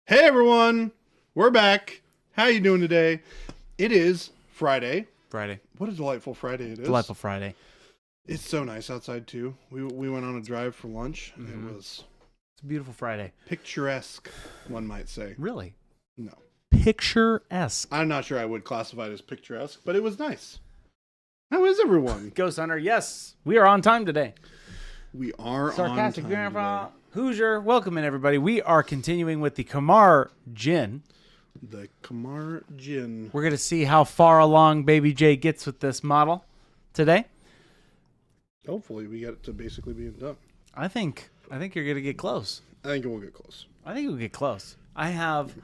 Hey everyone, we're back. How you doing today? It is Friday. Friday. What a delightful Friday it is. Delightful Friday. It's so nice outside too. We went on a drive for lunch. Mhm. It was It's a beautiful Friday. picturesque, one might say. Really? No. Picturesque. I'm not sure I would classify it as picturesque, but it was nice. How is everyone? Ghost Hunter, yes. We are on time today. We are Sarcastic on time Grandpa. today. Hoosier. Welcome in, everybody. We are continuing with the Qamar Djinn. The Qamar Djinn. We're going to see how far along Baby J gets with this model today. Hopefully we get it to basically being done. I think you're going to get close. I think we'll get close. I think we'll get close. I have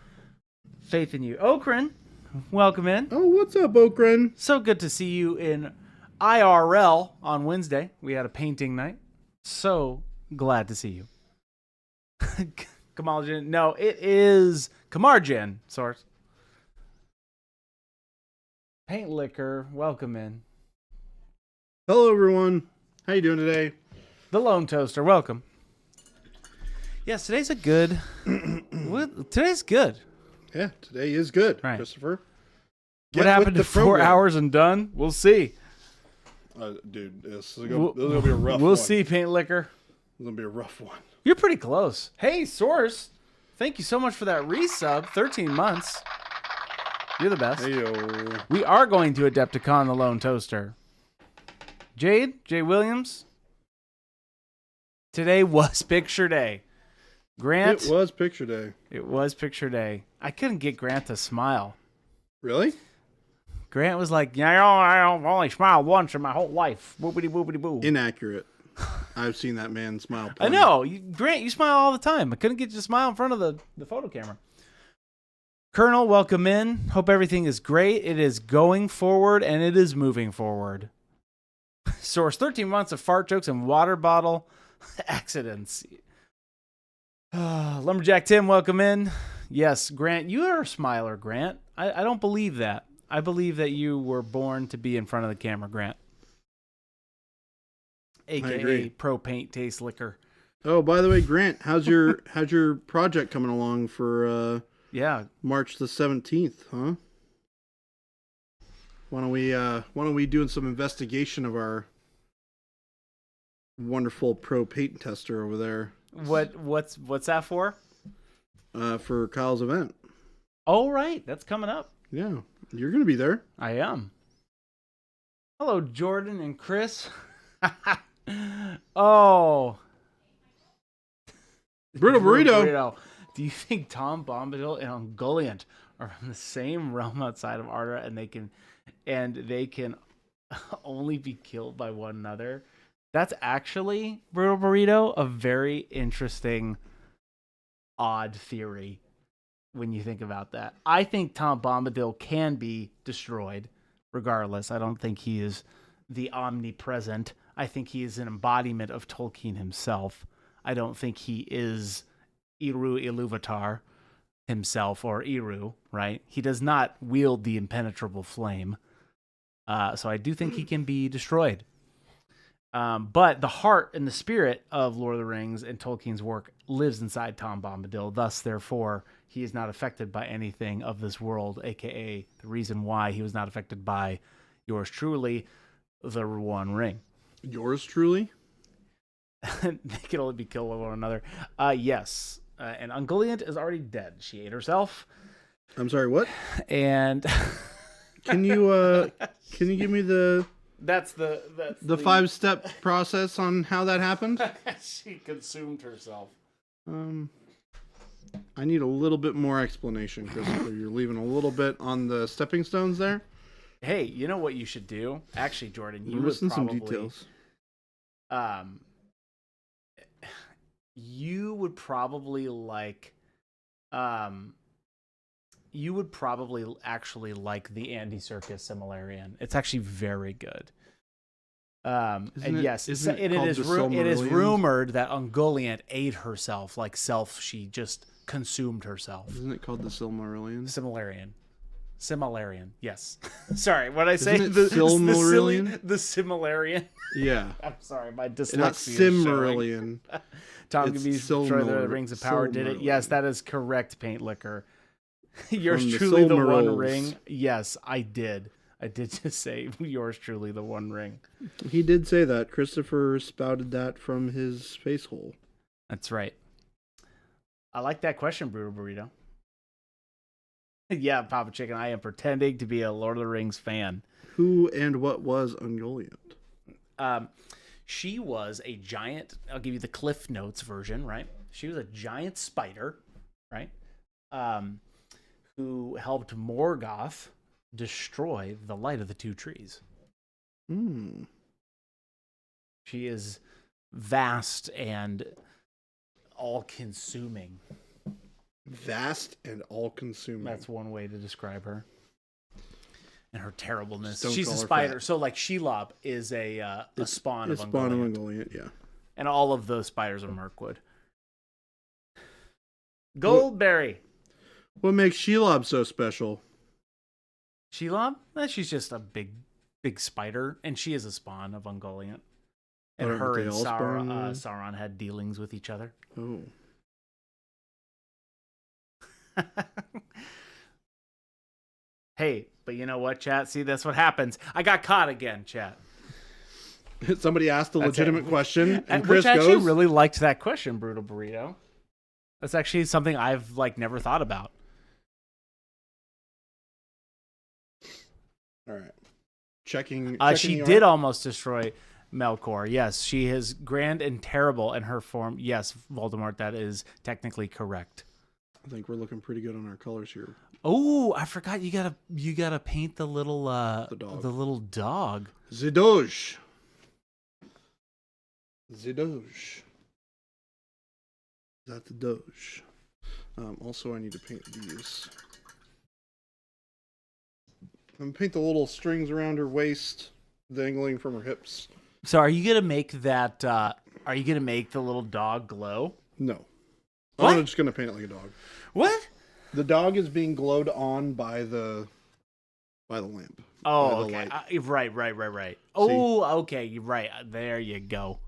faith in you. Okran, welcome in. Oh, what's up, Okran? So good to see you in IRL on Wednesday. We had a painting night. So glad to see you. Kamal Djinn. No, it is Qamar Djinn, source. Paint Liquor, welcome in. Hello, everyone. How you doing today? The Lone Toaster, welcome. Yes, today's a good. Today's good. Yeah, today is good, Right. Christopher. What happened to 4 hours and done? We'll see. Dude, this is gonna be a rough one. We'll see, Paint Liquor. It's going to be a rough one. You're pretty close. Hey, Source. Thank you so much for that resub. 13 months. You're the best. Hey-yo. We are going to Adepticon the Lone Toaster. Jade Williams. Today was picture day. Grant. It was picture day. It was picture day. I couldn't get Grant to smile. Really? Grant was like, yeah, I've only smiled once in my whole life. Whoopity whoopity boo. Inaccurate. I've seen that man smile. I know. Grant, you smile all the time. I couldn't get you to smile in front of the photo camera. Colonel, welcome in. Hope everything is great. It is going forward, and it is moving forward. Source, 13 months of fart jokes and water bottle accidents. Lumberjack Tim, welcome in. Yes, Grant, you are a smiler, Grant. I don't believe that. I believe that you were born to be in front of the camera, Grant. AKA Pro Paint Taste Liquor. Oh, by the way, Grant, how's your project coming along for March the 17th, huh? Why don't we doing some investigation of our wonderful pro paint tester over there? What's that for? For Kyle's event. Oh, right. That's coming up. Yeah. You're going to be there. I am. Hello, Jordan and Chris. Oh. Brutal Burrito. Do you think Tom Bombadil and Ungoliant are from the same realm outside of Ardra and they can only be killed by one another? That's actually, Brutal Burrito, a very interesting, odd theory when you think about that. I think Tom Bombadil can be destroyed regardless. I don't think he is the omnipresent. I think he is an embodiment of Tolkien himself. I don't think he is Eru Iluvatar himself or Eru, right? He does not wield the impenetrable flame. So I do think he can be destroyed. But the heart and the spirit of Lord of the Rings and Tolkien's work lives inside Tom Bombadil. Thus, therefore, he is not affected by anything of this world, a.k.a. the reason why he was not affected by yours truly, the One Ring. Yours truly? They can only be killed by one another. Yes. And Ungoliant is already dead. She ate herself. I'm sorry, what? And Can you give me the that's the 5-step process on how that happened? She consumed herself. I need a little bit more explanation, Christopher. You're leaving a little bit on the stepping stones there. Hey, you know what you should do? Actually, Jordan, You're missing some details. You would probably actually like the Andy Serkis Similarian. It's actually very good. And yes, it is rumored that Ungoliant ate herself, like she just consumed herself. Isn't it called the Silmarillion? Similarian. Similarian. Yes. Sorry. What I say? Isn't it Silmarillion? The Similarian. Yeah. I'm sorry. My dyslexia. Not Silmarillion. Tom can be sure the Rings of Power did it. Yes, that is correct, Paint Liquor. Yours truly the One Ring. Yes, I did. I did just say yours truly the One Ring. He did say that. Christopher spouted that from his face hole. That's right. I like that question, Brutal Burrito. Yeah, Papa Chicken, I am pretending to be a Lord of the Rings fan. Who and what was Ungoliant? She was a giant, I'll give you the Cliff Notes version, right? She was a giant spider, right? Who helped Morgoth destroy the Light of the Two Trees. She is vast and all-consuming. Vast and all-consuming. That's one way to describe her. And her terribleness. She's a spider. So, like, Shelob is a spawn of Ungoliant. Spawn of Ungoliant, yeah. And all of those spiders are Mirkwood. Goldberry. What makes Shelob so special? Shelob? She's just a big spider, and she is a spawn of Ungoliant. And her and Sauron had dealings with each other. Oh. Hey, but you know what, chat? See, that's what happens. I got caught again, chat. Somebody asked a legitimate question, and Chris actually really liked that question, Brutal Burrito. That's actually something I've never thought about. All right. Checking she did almost destroy Melkor. Yes, she is grand and terrible in her form. Yes, Voldemort, that is technically correct. I think we're looking pretty good on our colors here. Oh, I forgot you gotta paint the little dog. The little dog. The Doge. The Doge. That's the Doge. Also, I need to paint these. I'm gonna paint the little strings around her waist, dangling from her hips. So, are you gonna make that? Are you gonna make the little dog glow? No. What? I'm just gonna paint it like a dog. What? The dog is being glowed on by the lamp. Oh, okay. Right. Oh, okay. You're right. There you go.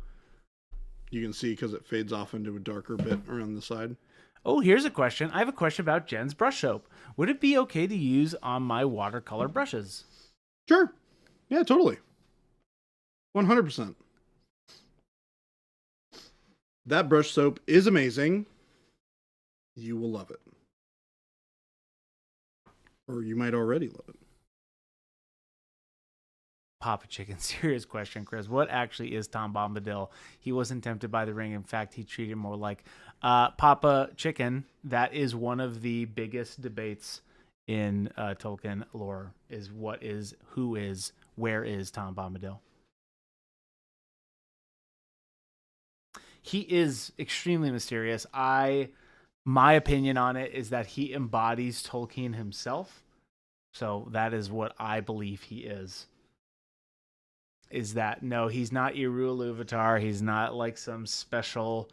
You can see because it fades off into a darker bit around the side. Oh, here's a question. I have a question about Jen's brush soap. Would it be okay to use on my watercolor brushes? Sure. Yeah, totally. 100%. That brush soap is amazing. You will love it. Or you might already love it. Papa Chicken, serious question, Chris. What actually is Tom Bombadil? He wasn't tempted by the ring. In fact, he treated more like Papa Chicken. That is one of the biggest debates in Tolkien lore: is what is, who is, where is Tom Bombadil? He is extremely mysterious. My opinion on it is that he embodies Tolkien himself. So that is what I believe he is. Is that, no, he's not Eru Iluvatar. He's not like some special,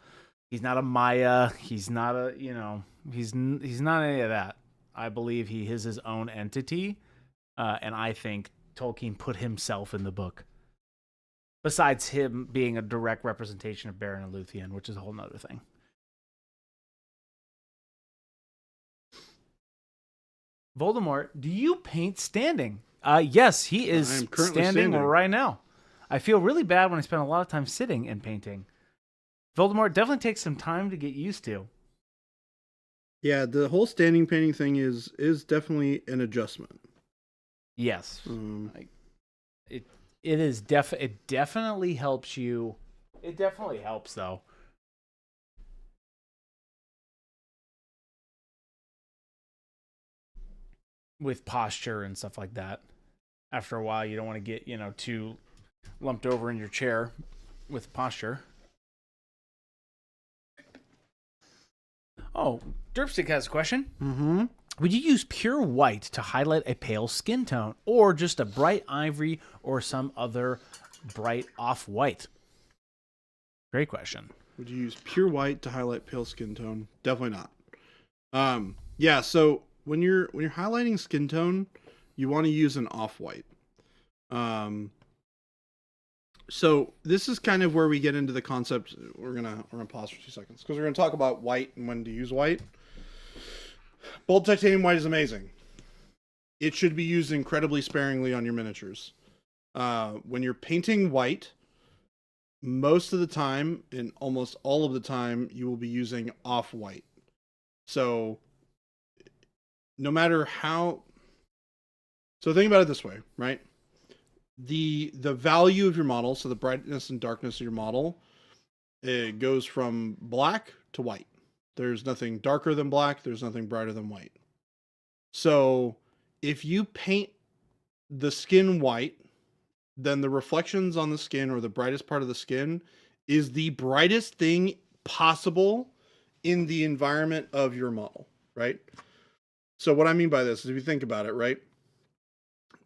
he's not a Maya. He's not a, he's not any of that. I believe he is his own entity. And I think Tolkien put himself in the book. Besides him being a direct representation of Beren and Luthien, which is a whole nother thing. Voldemort, do you paint standing? Yes, he is standing right now. I feel really bad when I spend a lot of time sitting and painting. Voldemort definitely takes some time to get used to. Yeah, the whole standing painting thing is definitely an adjustment. Yes. It definitely helps you. It definitely helps though. With posture and stuff like that. After a while, you don't want to get, too lumped over in your chair with posture. Oh, Derpstick has a question. Mm-hmm. Would you use pure white to highlight a pale skin tone, or just a bright ivory or some other bright off-white? Great question. Would you use pure white to highlight pale skin tone? Definitely not. Yeah, so when you're highlighting skin tone, you want to use an off-white. So this is kind of where we get into the concept. We're gonna pause for 2 seconds because we're gonna talk about white and when to use white. Bold titanium white is amazing. It should be used incredibly sparingly on your miniatures. When you're painting white, most of the time, and almost all of the time, you will be using off-white. So no matter how... So think about it this way, right? The value of your model, so the brightness and darkness of your model, it goes from black to white. There's nothing darker than black. There's nothing brighter than white. So if you paint the skin white, then the reflections on the skin, or the brightest part of the skin, is the brightest thing possible in the environment of your model, right? So what I mean by this is, if you think about it, right?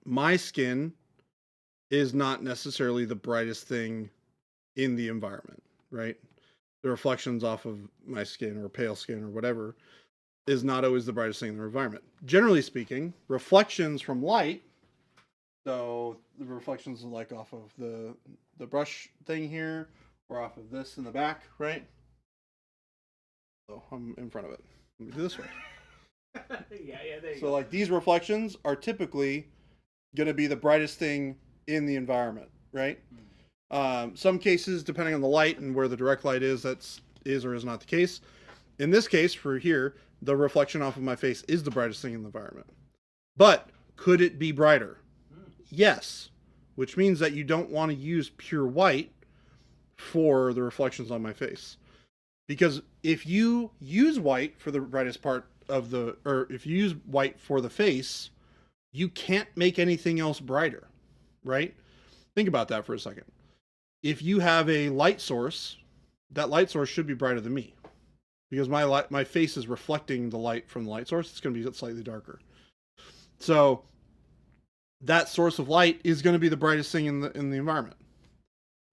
My skin is not necessarily the brightest thing in the environment, right? The reflections off of my skin or pale skin or whatever is not always the brightest thing in the environment. Generally speaking, reflections from light, so the reflections like off of the brush thing here, or off of this in the back, right? So I'm in front of it. Let me do this way. yeah, there you so go. Like these reflections are typically going to be the brightest thing in the environment, right? Some cases, depending on the light and where the direct light is, that's or is not the case. In this case, for here, the reflection off of my face is the brightest thing in the environment. But could it be brighter? Yes, which means that you don't want to use pure white for the reflections on my face. Because if you use white for the brightest part of or if you use white for the face, you can't make anything else brighter, right? Think about that for a second. If you have a light source, that light source should be brighter than me, because my face is reflecting the light from the light source. It's going to be slightly darker. So that source of light is going to be the brightest thing in the environment.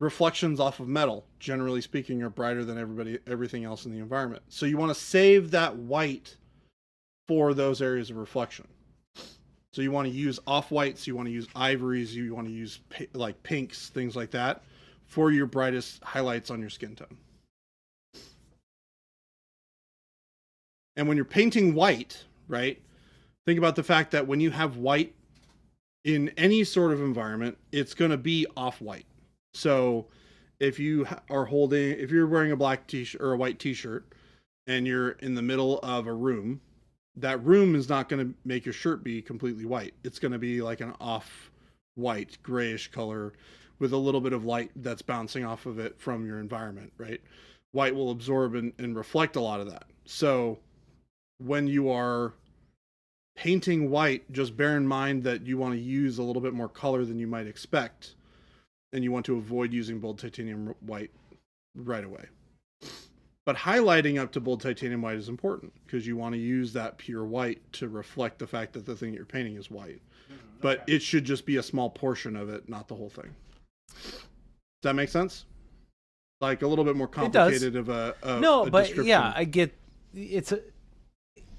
Reflections off of metal, generally speaking, are brighter than everything else in the environment. So you want to save that white for those areas of reflection. So you want to use off-whites, you want to use ivories, you want to use like pinks, things like that, for your brightest highlights on your skin tone. And when you're painting white, right, think about the fact that when you have white in any sort of environment, it's going to be off-white. So if you if you're wearing a black t-shirt or a white t-shirt and you're in the middle of a room, that room is not going to make your shirt be completely white. It's going to be like an off-white, grayish color with a little bit of light that's bouncing off of it from your environment, right? White will absorb and reflect a lot of that. So when you are painting white, just bear in mind that you want to use a little bit more color than you might expect, and you want to avoid using bold titanium white right away. But highlighting up to bold titanium white is important, because you want to use that pure white to reflect the fact that the thing you're painting is white. But it should just be a small portion of it, not the whole thing. Does that make sense? Like a little bit more complicated of a no, but description. Yeah, I get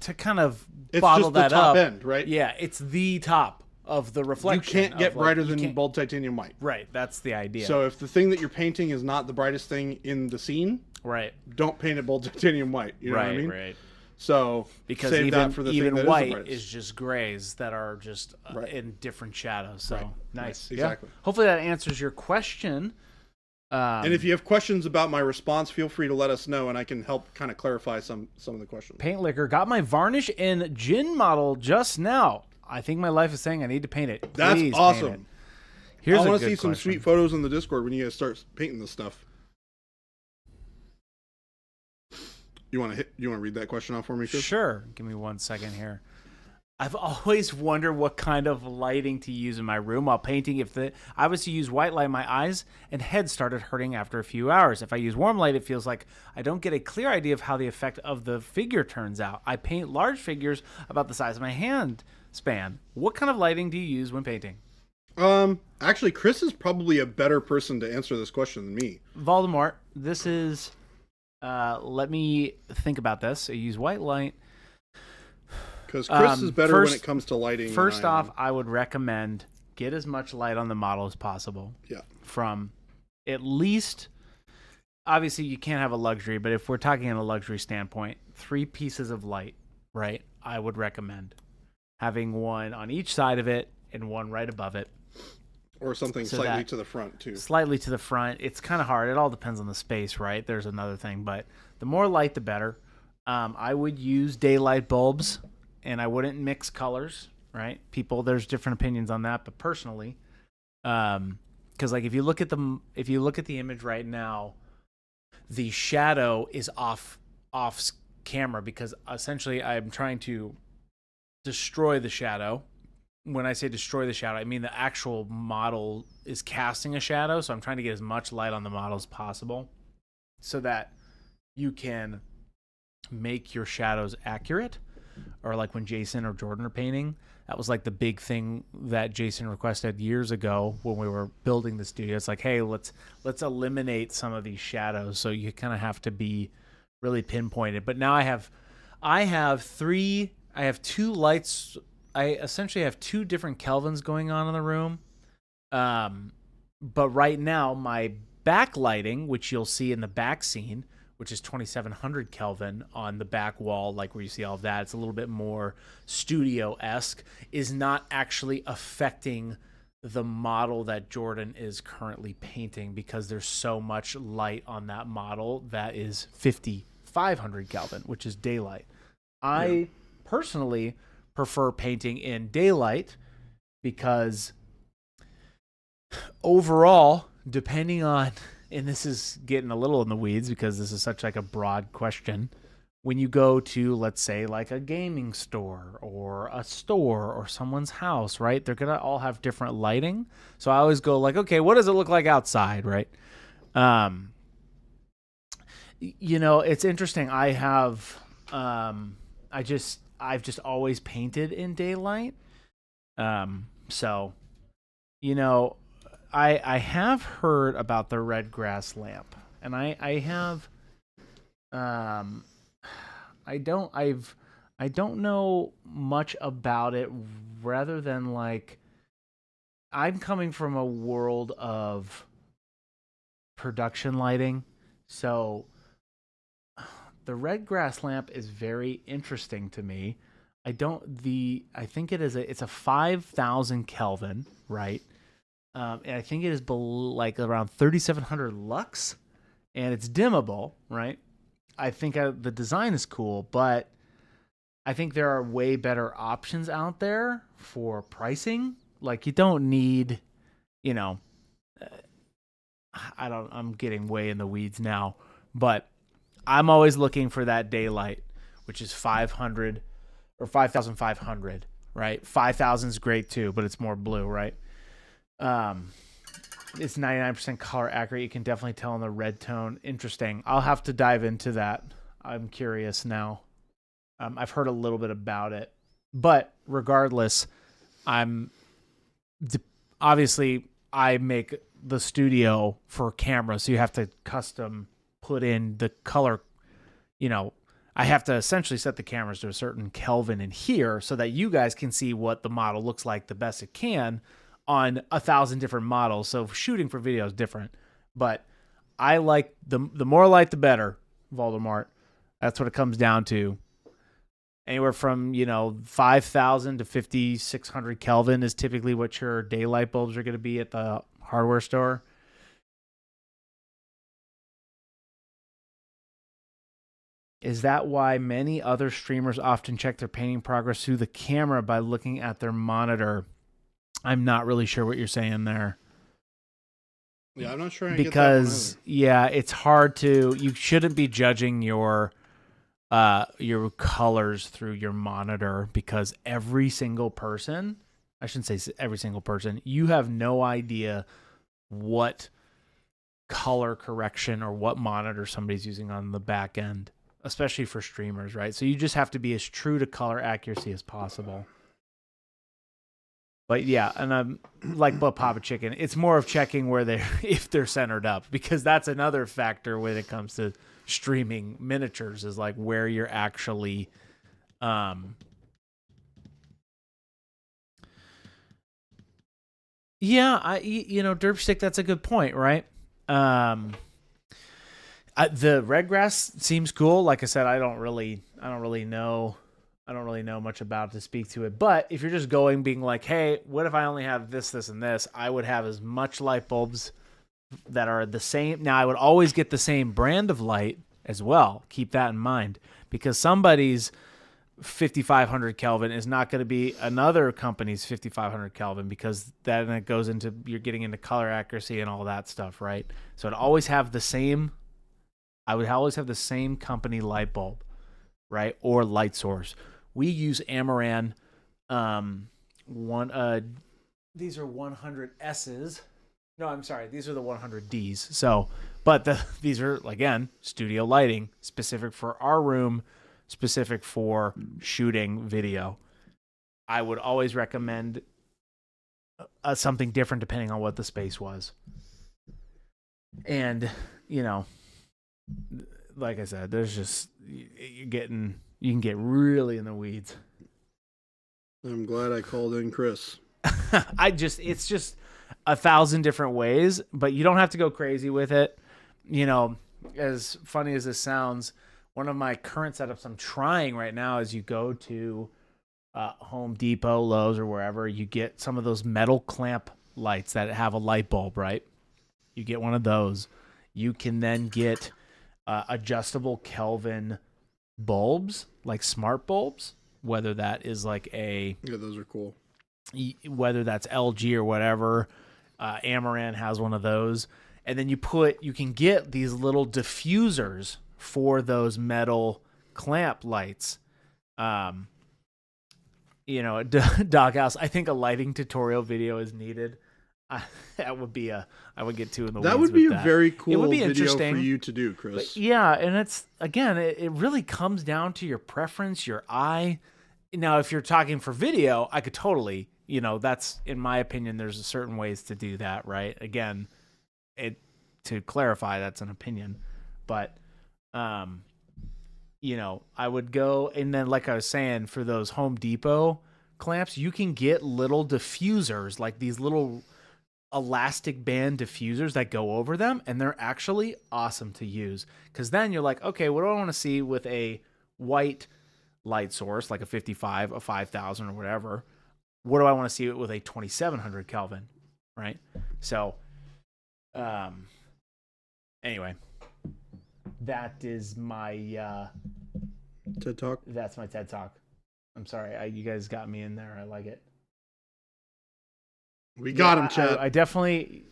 to kind of it's bottle just the that top up. End, right? Yeah, it's the top of the reflection. You can't get brighter than bold titanium white. Right, that's the idea. So if the thing that you're painting is not the brightest thing in the scene, right, don't paint it bold titanium white. You know what I mean? Right. So because save even, that for the even thing that white is is just grays that are just in different shadows. So nice, exactly. Yeah. Hopefully that answers your question. And if you have questions about my response, feel free to let us know, and I can help kind of clarify some of the questions. Paint Liquor got my varnish and Djinn model just now. I think my life is saying I need to paint it. That's Please awesome. Paint it. I want to see some sweet photos in the Discord when you guys start painting this stuff. You want to read that question off for me, Chris? Sure. Give me 1 second here. I've always wondered what kind of lighting to use in my room while painting. I was to use white light, my eyes and head started hurting after a few hours. If I use warm light, it feels like I don't get a clear idea of how the effect of the figure turns out. I paint large figures about the size of my hand span. What kind of lighting do you use when painting? Actually, Chris is probably a better person to answer this question than me. Voldemort, this is, let me think about this. I use white light. Because Chris is better when it comes to lighting. First off, I would recommend get as much light on the model as possible. Yeah. From at least, obviously you can't have a luxury, but if we're talking in a luxury standpoint, 3 pieces of light, right? I would recommend having one on each side of it and one right above it. Or something slightly to the front, too. Slightly to the front. It's kind of hard. It all depends on the space, right? There's another thing. But the more light, the better. I would use daylight bulbs, and I wouldn't mix colors, right? There's different opinions on that. But personally, because like if you look at the image right now, the shadow is off camera because essentially I'm trying to destroy the shadow. When I say destroy the shadow, I mean the actual model is casting a shadow, so I'm trying to get as much light on the model as possible so that you can make your shadows accurate. Or like when Jason or Jordan are painting, that was like the big thing that Jason requested years ago when we were building the studio. It's like, hey, let's eliminate some of these shadows, so you kind of have to be really pinpointed. But now I have 2 lights. I essentially have 2 different Kelvins going on in the room. But right now, my backlighting, which you'll see in the back scene, which is 2700 Kelvin on the back wall, like where you see all of that, it's a little bit more studio-esque, is not actually affecting the model that Jordan is currently painting because there's so much light on that model that is 5500 Kelvin, which is daylight. I personally prefer painting in daylight because overall, depending on, and this is getting a little in the weeds because this is such like a broad question, when you go to, let's say, like a gaming store or a store or someone's house, right? They're going to all have different lighting. So I always go like, okay, what does it look like outside, right? It's interesting. I've just always painted in daylight. So, I have heard about the red grass lamp, and I don't know much about it rather than like I'm coming from a world of production lighting. So the red grass lamp is very interesting to me. I think it's a 5000 Kelvin, right? And I think it is like around 3700 lux, and it's dimmable, right? I think the design is cool, but I think there are way better options out there for pricing. Like you don't need, I'm getting way in the weeds now, but I'm always looking for that daylight, which is 500 or 5500, right? 5000 is great too, but it's more blue, right? It's 99% color accurate. You can definitely tell in the red tone. Interesting. I'll have to dive into that. I'm curious now. I've heard a little bit about it, but regardless, obviously I make the studio for camera, so you have to custom put in the color. I have to essentially set the cameras to a certain Kelvin in here so that you guys can see what the model looks like the best it can on 1,000 different models. So shooting for video is different, but I like the more light, the better, Voldemort. That's what it comes down to. Anywhere from, 5,000 to 5,600 Kelvin is typically what your daylight bulbs are going to be at the hardware store. Is that why many other streamers often check their painting progress through the camera by looking at their monitor? I'm not really sure what you're saying there. Yeah, I'm not sure. Because it's hard to. You shouldn't be judging your colors through your monitor because every single person. I shouldn't say every single person. You have no idea what color correction or what monitor somebody's using on the back end, especially for streamers, right? So you just have to be as true to color accuracy as possible. But yeah, and I'm like Papa Chicken. It's more of checking if they're centered up, because that's another factor when it comes to streaming miniatures is like where you're actually Yeah, derp stick. That's a good point, right? The red grass seems cool. Like I said, I don't really know much about it to speak to it. But if you're just being like, hey, what if I only have this, this, and this? I would have as much light bulbs that are the same. Now, I would always get the same brand of light as well. Keep that in mind, because somebody's 5500 Kelvin is not going to be another company's 5500 Kelvin, because then it goes into, you're getting into color accuracy and all that stuff, right? So I would always have the same company light bulb, right? Or light source. We use Amaran. These are 100Ss. No, I'm sorry. These are the 100Ds. So, but these are, again, studio lighting, specific for our room, specific for shooting video. I would always recommend something different depending on what the space was. And, like I said, there's just, you can get really in the weeds. I'm glad I called in Chris. It's just 1,000 different ways, but you don't have to go crazy with it. As funny as this sounds, one of my current setups I'm trying right now is you go to Home Depot, Lowe's, or wherever, you get some of those metal clamp lights that have a light bulb, right? You get one of those. You can then get adjustable Kelvin bulbs, like smart bulbs, whether that is like yeah, those are cool. Whether that's LG or whatever. Amaran has one of those. And then you can get these little diffusers for those metal clamp lights. Doghouse, I think a lighting tutorial video is needed. That would be I would get too in the weeds. That would be with a very cool it would be video interesting for you to do, Chris. But yeah, and it's, again, it really comes down to your preference, your eye. Now, if you're talking for video, I could totally, that's, in my opinion, there's certain ways to do that, right? Again, to clarify, that's an opinion. But, I would go, and then like I was saying, for those Home Depot clamps, you can get little diffusers, like these little elastic band diffusers that go over them, and they're actually awesome to use, because then you're like, okay, what do I want to see with a white light source, like a 55, a 5000, or whatever? What do I want to see with a 2700 Kelvin, right? So, anyway, that is my TED Talk. That's my TED Talk. I'm sorry, you guys got me in there. I like it. We got him, Chad. I definitely,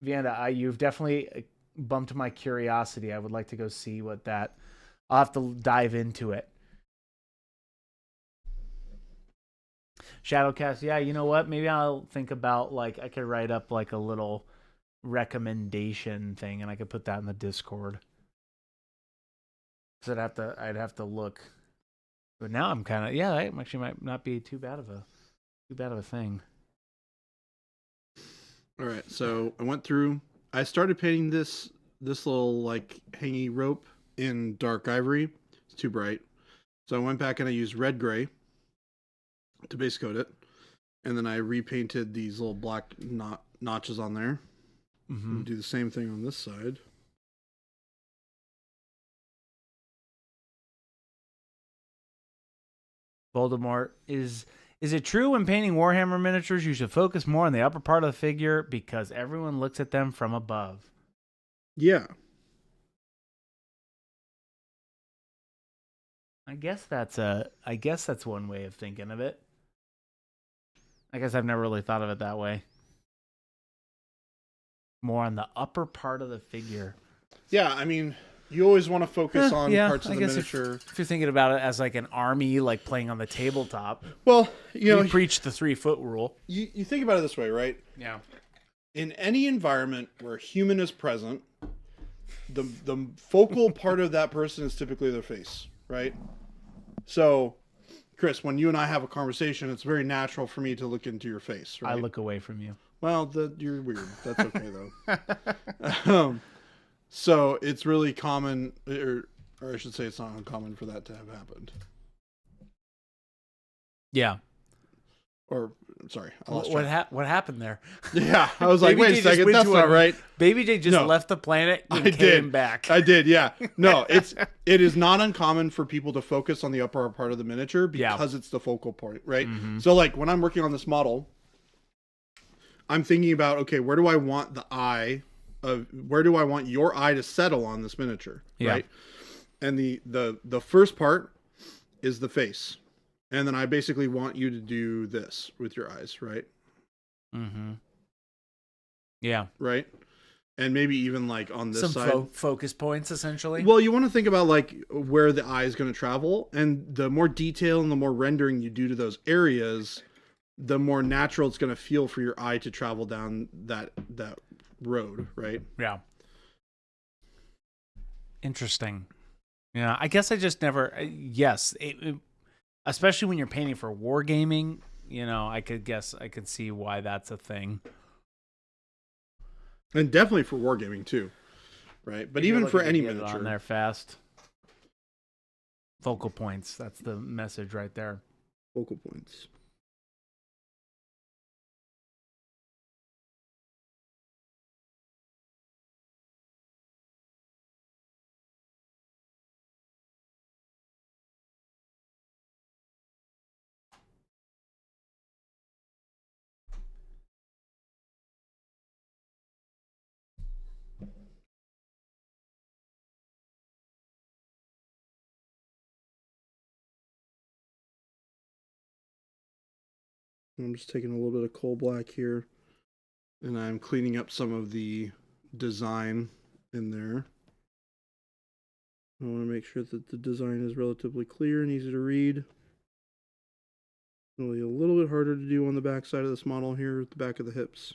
Vianda, you've definitely bumped my curiosity. I would like to go see what that. I'll have to dive into it. Shadowcast, yeah, you know what? Maybe I'll think about, like, I could write up like a little recommendation thing, and I could put that in the Discord. So I'd have to look. But now I'm kind of, that actually might not be too bad of a thing. All right, so I went through. I started painting this little like hangy rope in dark ivory. It's too bright, so I went back and I used red gray to base coat it, and then I repainted these little black notches on there. Mm-hmm. Do the same thing on this side. Voldemort, is it true when painting Warhammer miniatures you should focus more on the upper part of the figure because everyone looks at them from above? Yeah. I guess that's one way of thinking of it. I guess I've never really thought of it that way. More on the upper part of the figure. Yeah, I mean, you always want to focus on parts of the miniature. If you're thinking about it as like an army, like playing on the tabletop. Well, we preach the 3-foot rule. You think about it this way, right? Yeah. In any environment where human is present, the focal part of that person is typically their face, right? So, Chris, when you and I have a conversation, it's very natural for me to look into your face, right? I look away from you. Well, you're weird. That's okay, though. So it's really common, or I should say it's not uncommon for that to have happened. Yeah. Or Sorry, I lost What track. what happened there? Yeah, I was like, Baby wait J a just second, went that's to not right. Baby J just No. left the planet and I came did. back. I did, yeah. No, it is not uncommon for people to focus on the upper part of the miniature because it's the focal point, right? So like when I'm working on this model, I'm thinking about, okay, where do I want the eye of, where do I want your eye to settle on this miniature, right? And the first part is the face. And then I basically want you to do this with your eyes, right? Mm-hmm. Yeah. Right? And maybe even like on this Some side. focus points, essentially. Well, you want to think about like where the eye is going to travel. And the more detail and the more rendering you do to those areas, the more natural it's going to feel for your eye to travel down that road, right? Yeah. Interesting. Yeah, I guess I just never. Yes, especially when you're painting for wargaming, I could see why that's a thing. And definitely for wargaming too, right? But If you're even for looking to any get it miniature. on there fast. Focal points. That's the message right there. Focal points. I'm just taking a little bit of coal black here, and I'm cleaning up some of the design in there. I want to make sure that the design is relatively clear and easy to read. It'll be a little bit harder to do on the back side of this model here at the back of the hips.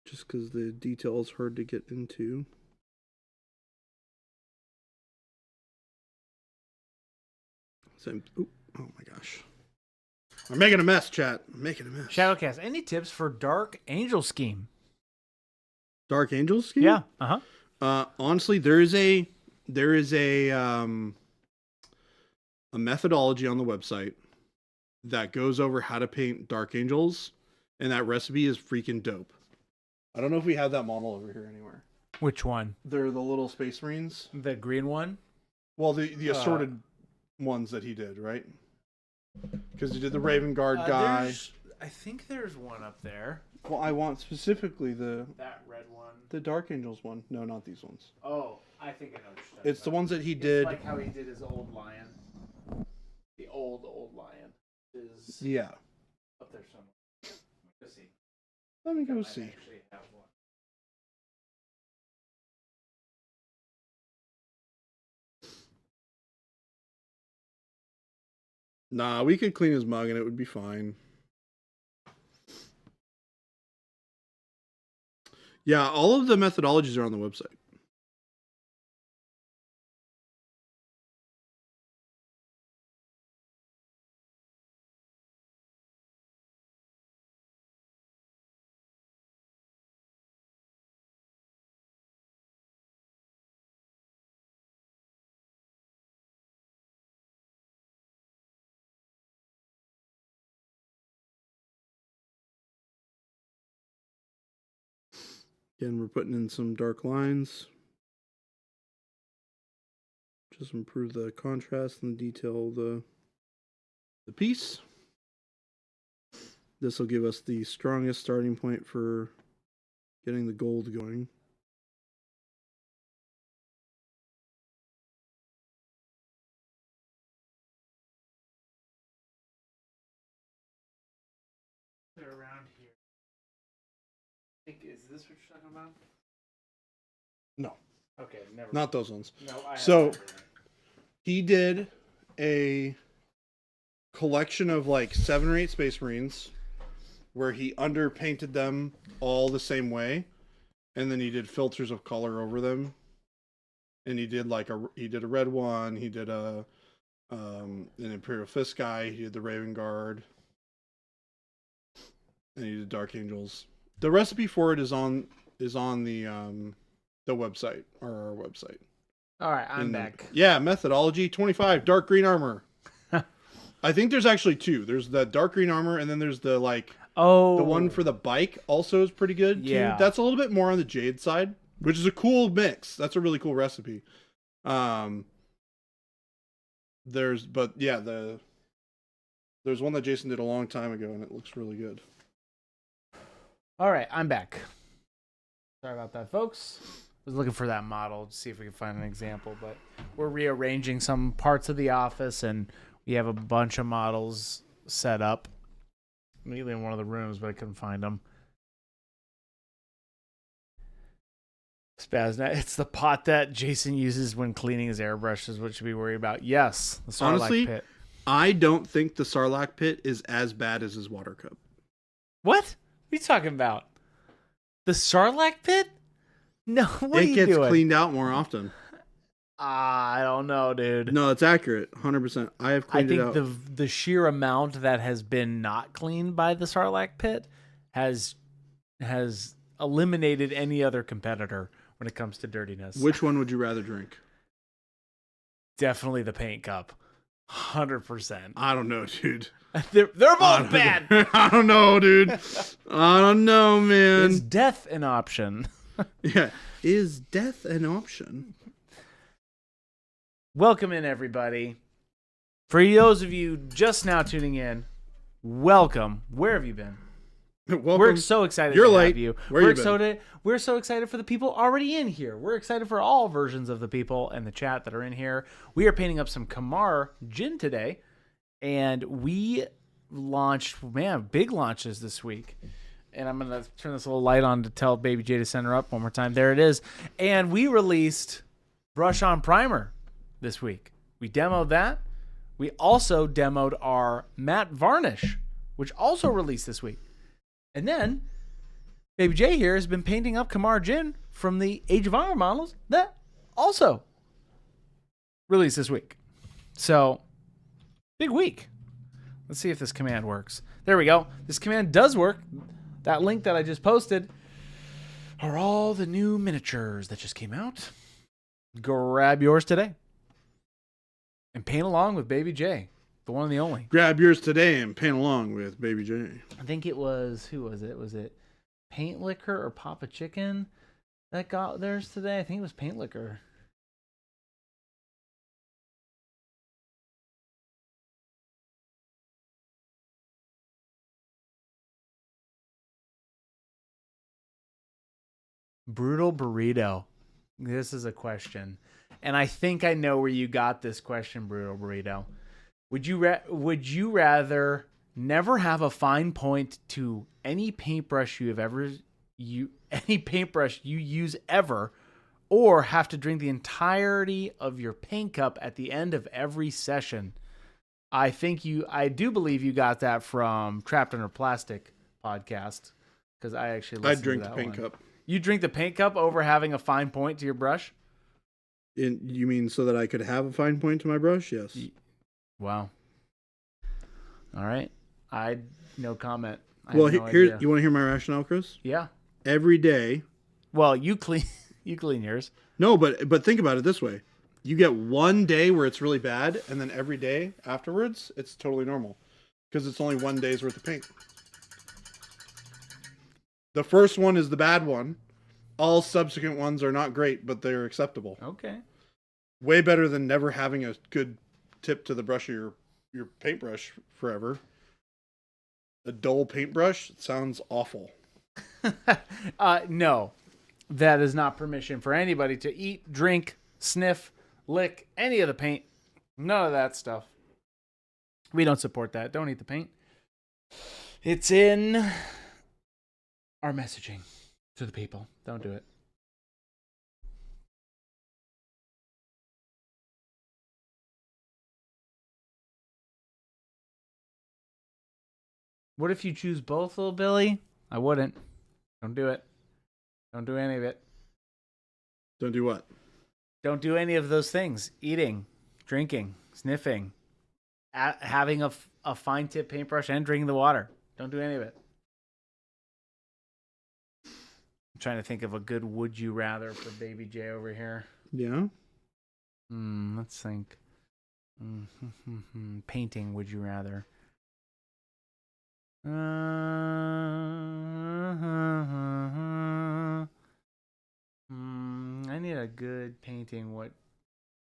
Just because the detail is hard to get into. Oh my gosh. I'm making a mess, chat. I'm making a mess. Shadowcast, any tips for Dark Angel scheme? Dark Angel scheme? Yeah. Honestly, there is a methodology on the website that goes over how to paint Dark Angels, and that recipe is freaking dope. I don't know if we have that model over here anywhere. Which one? They're the little Space Marines. The green one? Well, the assorted ones that he did, right? Because he did the Raven Guard guy. I think there's one up there. Well, I want specifically That red one. the Dark Angels one. No, not these ones. Oh, I think I know what you're talking It's the ones that he did. Like how he did his old lion. The old lion is Yeah. up there somewhere. Let's see. Let me go see. Actually have one. Nah, we could clean his mug and it would be fine. Yeah, all of the methodologies are on the website. Again, we're putting in some dark lines. Just improve the contrast and the detail of the piece. This will give us the strongest starting point for getting the gold going. They're around here. Is this what you're talking about? No. Okay, never. Not those ones. No, I So he did a collection of like 7 or 8 Space Marines where he underpainted them all the same way, and then he did filters of color over them. And he did a red one, he did an Imperial Fist guy, he did the Raven Guard, and he did Dark Angels. The recipe for it is on the website, or our website. All right, I'm back. Yeah, methodology 25, dark green armor. I think there's actually two. There's the dark green armor, and then there's the Oh, one for the bike also is pretty good too. Yeah. That's a little bit more on the jade side, which is a cool mix. That's a really cool recipe. There's one that Jason did a long time ago, and it looks really good. All right, I'm back. Sorry about that, folks. I was looking for that model to see if we can find an example, but we're rearranging some parts of the office, and we have a bunch of models set up. Immediately in one of the rooms, but I couldn't find them. Spaznet, it's the pot that Jason uses when cleaning his airbrushes, which should be worried about. Yes, the Sarlacc Honestly, pit. I don't think the Sarlacc pit is as bad as his water cup. What? What are you talking about? The Sarlacc pit? No, what are you doing? It gets cleaned out more often. I don't know, dude. No, it's accurate, 100%. I have cleaned it out. I think the sheer amount that has been not cleaned by the Sarlacc pit has eliminated any other competitor when it comes to dirtiness. Which one would you rather drink? Definitely the paint cup. 100%. I don't know, dude. They're both bad. I don't know, dude. I don't know, man. Is death an option? Yeah. Is death an option? Welcome in, everybody. For those of you just now tuning in, welcome. Where have you been? Welcome. We're so excited You're to late. have you. Where you been? We're so excited for the people already in here. We're excited for all versions of the people in the chat that are in here. We are painting up some Qamar Djinn today, and we launched, big launches this week. And I'm going to turn this little light on to tell Baby J to send her up one more time. There it is. And we released Brush On Primer this week. We demoed that. We also demoed our matte varnish, which also released this week. And then Baby J here has been painting up Qamar Djinn from the Age of Angra models that also released this week. So, big week. Let's see if this command works. There we go. This command does work. That link that I just posted are all the new miniatures that just came out. Grab yours today and paint along with Baby J, the one and the only. Grab yours today and paint along with Baby J. I think it was, who was it? Was it Paint Liquor or Papa Chicken that got theirs today? I think it was Paint Liquor. Brutal Burrito. This is a question. And I think I know where you got this question, Brutal Burrito. Would you rather never have a fine point to any paintbrush any paintbrush you use ever, or have to drink the entirety of your paint cup at the end of every session? I do believe you got that from Trapped Under Plastic podcast, because I actually listened I'd drink to the that paint one. cup. You drink the paint cup over having a fine point to your brush? You mean so that I could have a fine point to my brush? Yes. Wow. All right. No comment. Well, you want to hear my rationale, Chris? Yeah. Every day. Well, you clean yours. No, but think about it this way. You get one day where it's really bad, and then every day afterwards, it's totally normal. Because it's only one day's worth of paint. The first one is the bad one. All subsequent ones are not great, but they're acceptable. Okay. Way better than never having a good tip to the brush of your paintbrush forever. A dull paintbrush sounds awful. No. That is not permission for anybody to eat, drink, sniff, lick any of the paint. None of that stuff. We don't support that. Don't eat the paint. It's in our messaging to the people. Don't do it. What if you choose both, little Billy? I wouldn't. Don't do it. Don't do any of it. Don't do what? Don't do any of those things. Eating, drinking, sniffing, having a fine tip paintbrush, and drinking the water. Don't do any of it. I'm trying to think of a good would you rather for Baby J over here. Yeah? Let's think. Painting, would you rather? I need a good painting. What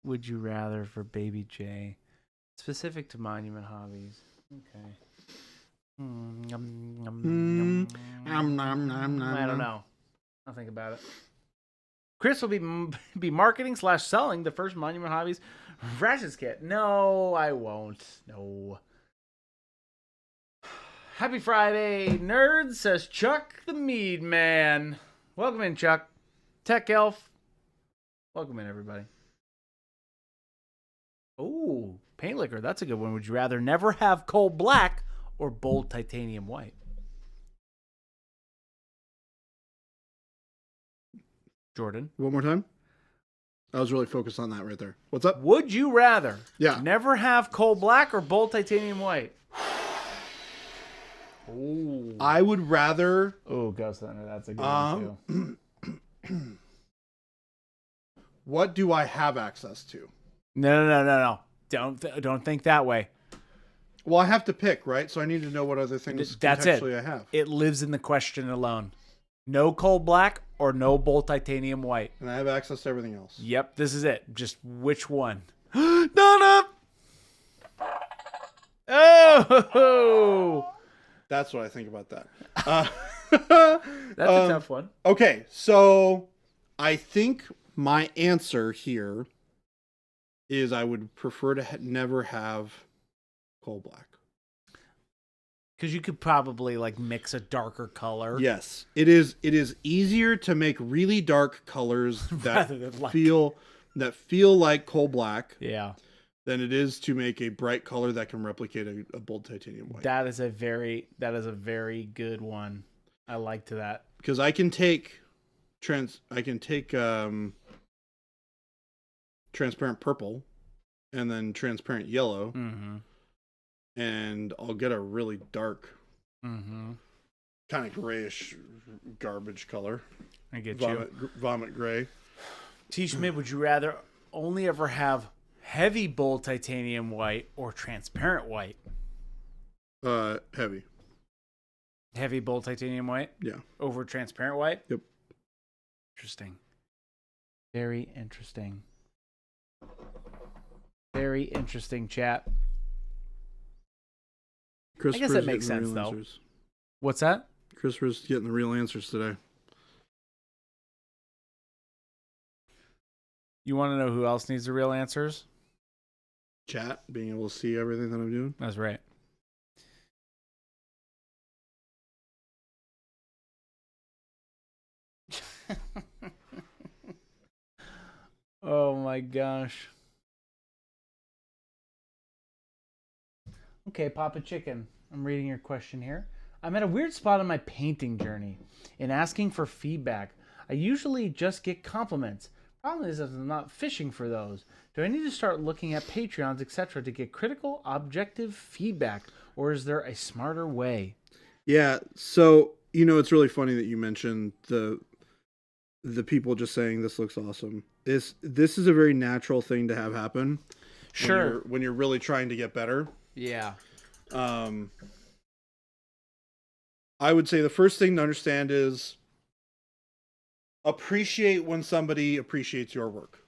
would you rather for Baby J? Specific to Monument Hobbies. Okay. I don't know. I'll think about it. Chris will be marketing / selling the first Monument Hobbies Rashes kit. No, I won't. No. Happy Friday, nerds, says Chuck the Mead Man. Welcome in, Chuck. Tech Elf. Welcome in, everybody. Oh, paint liquor. That's a good one. Would you rather never have coal black or bold titanium white? Jordan. One more time. I was really focused on that right there. What's up? Would you rather never have coal black or bold titanium white? Ooh. I would rather... Oh, Ghost Hunter. That's a good one, too. What do I have access to? No. Don't think that way. Well, I have to pick, right? So I need to know what other things That's it. I have. It lives in the question alone. No coal black or no bold titanium white. And I have access to everything else. Yep, this is it. Just which one? Donna! Oh! That's what I think about that. That's a tough one. Okay, so I think my answer here is I would prefer to never have coal black. Because you could probably mix a darker color. Yes, it is easier to make really dark colors that feel like coal black. Yeah. Than it is to make a bright color that can replicate a bold titanium white. That is a very good one. I like that. Because I can take transparent purple and then transparent yellow. Mm-hmm. And I'll get a really dark, kind of grayish garbage color. I get vomit gray. T. Schmidt, would you rather only ever have heavy bold titanium white or transparent white? Heavy. Heavy bold titanium white? Yeah. Over transparent white? Yep. Interesting. Very interesting. Very interesting, chat. I guess that makes sense, though. Answers. What's that? Christopher's getting the real answers today. You want to know who else needs the real answers? Chat, being able to see everything that I'm doing. That's right. Oh my gosh. Okay, Papa Chicken. I'm reading your question here. I'm at a weird spot on my painting journey in asking for feedback. I usually just get compliments. Problem is that I'm not fishing for those. Do I need to start looking at Patreons, etc., to get critical, objective feedback, or is there a smarter way? Yeah, so it's really funny that you mentioned the people just saying this looks awesome. This is a very natural thing to have happen. Sure. When you're really trying to get better. Yeah. I would say the first thing to understand is appreciate when somebody appreciates your work.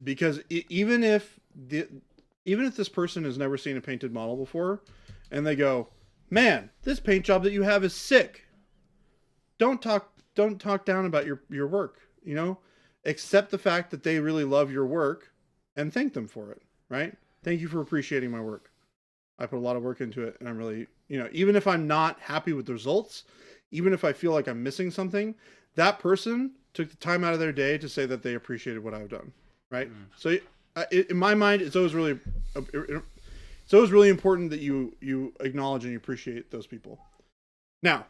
Because even if this person has never seen a painted model before and they go, "Man, this paint job that you have is sick." Don't talk down about your work, Accept the fact that they really love your work and thank them for it, right? Thank you for appreciating my work. I put a lot of work into it and I'm really, even if I'm not happy with the results, even if I feel like I'm missing something, that person took the time out of their day to say that they appreciated what I've done, right? So in my mind, it's always really important that you acknowledge and you appreciate those people. Now,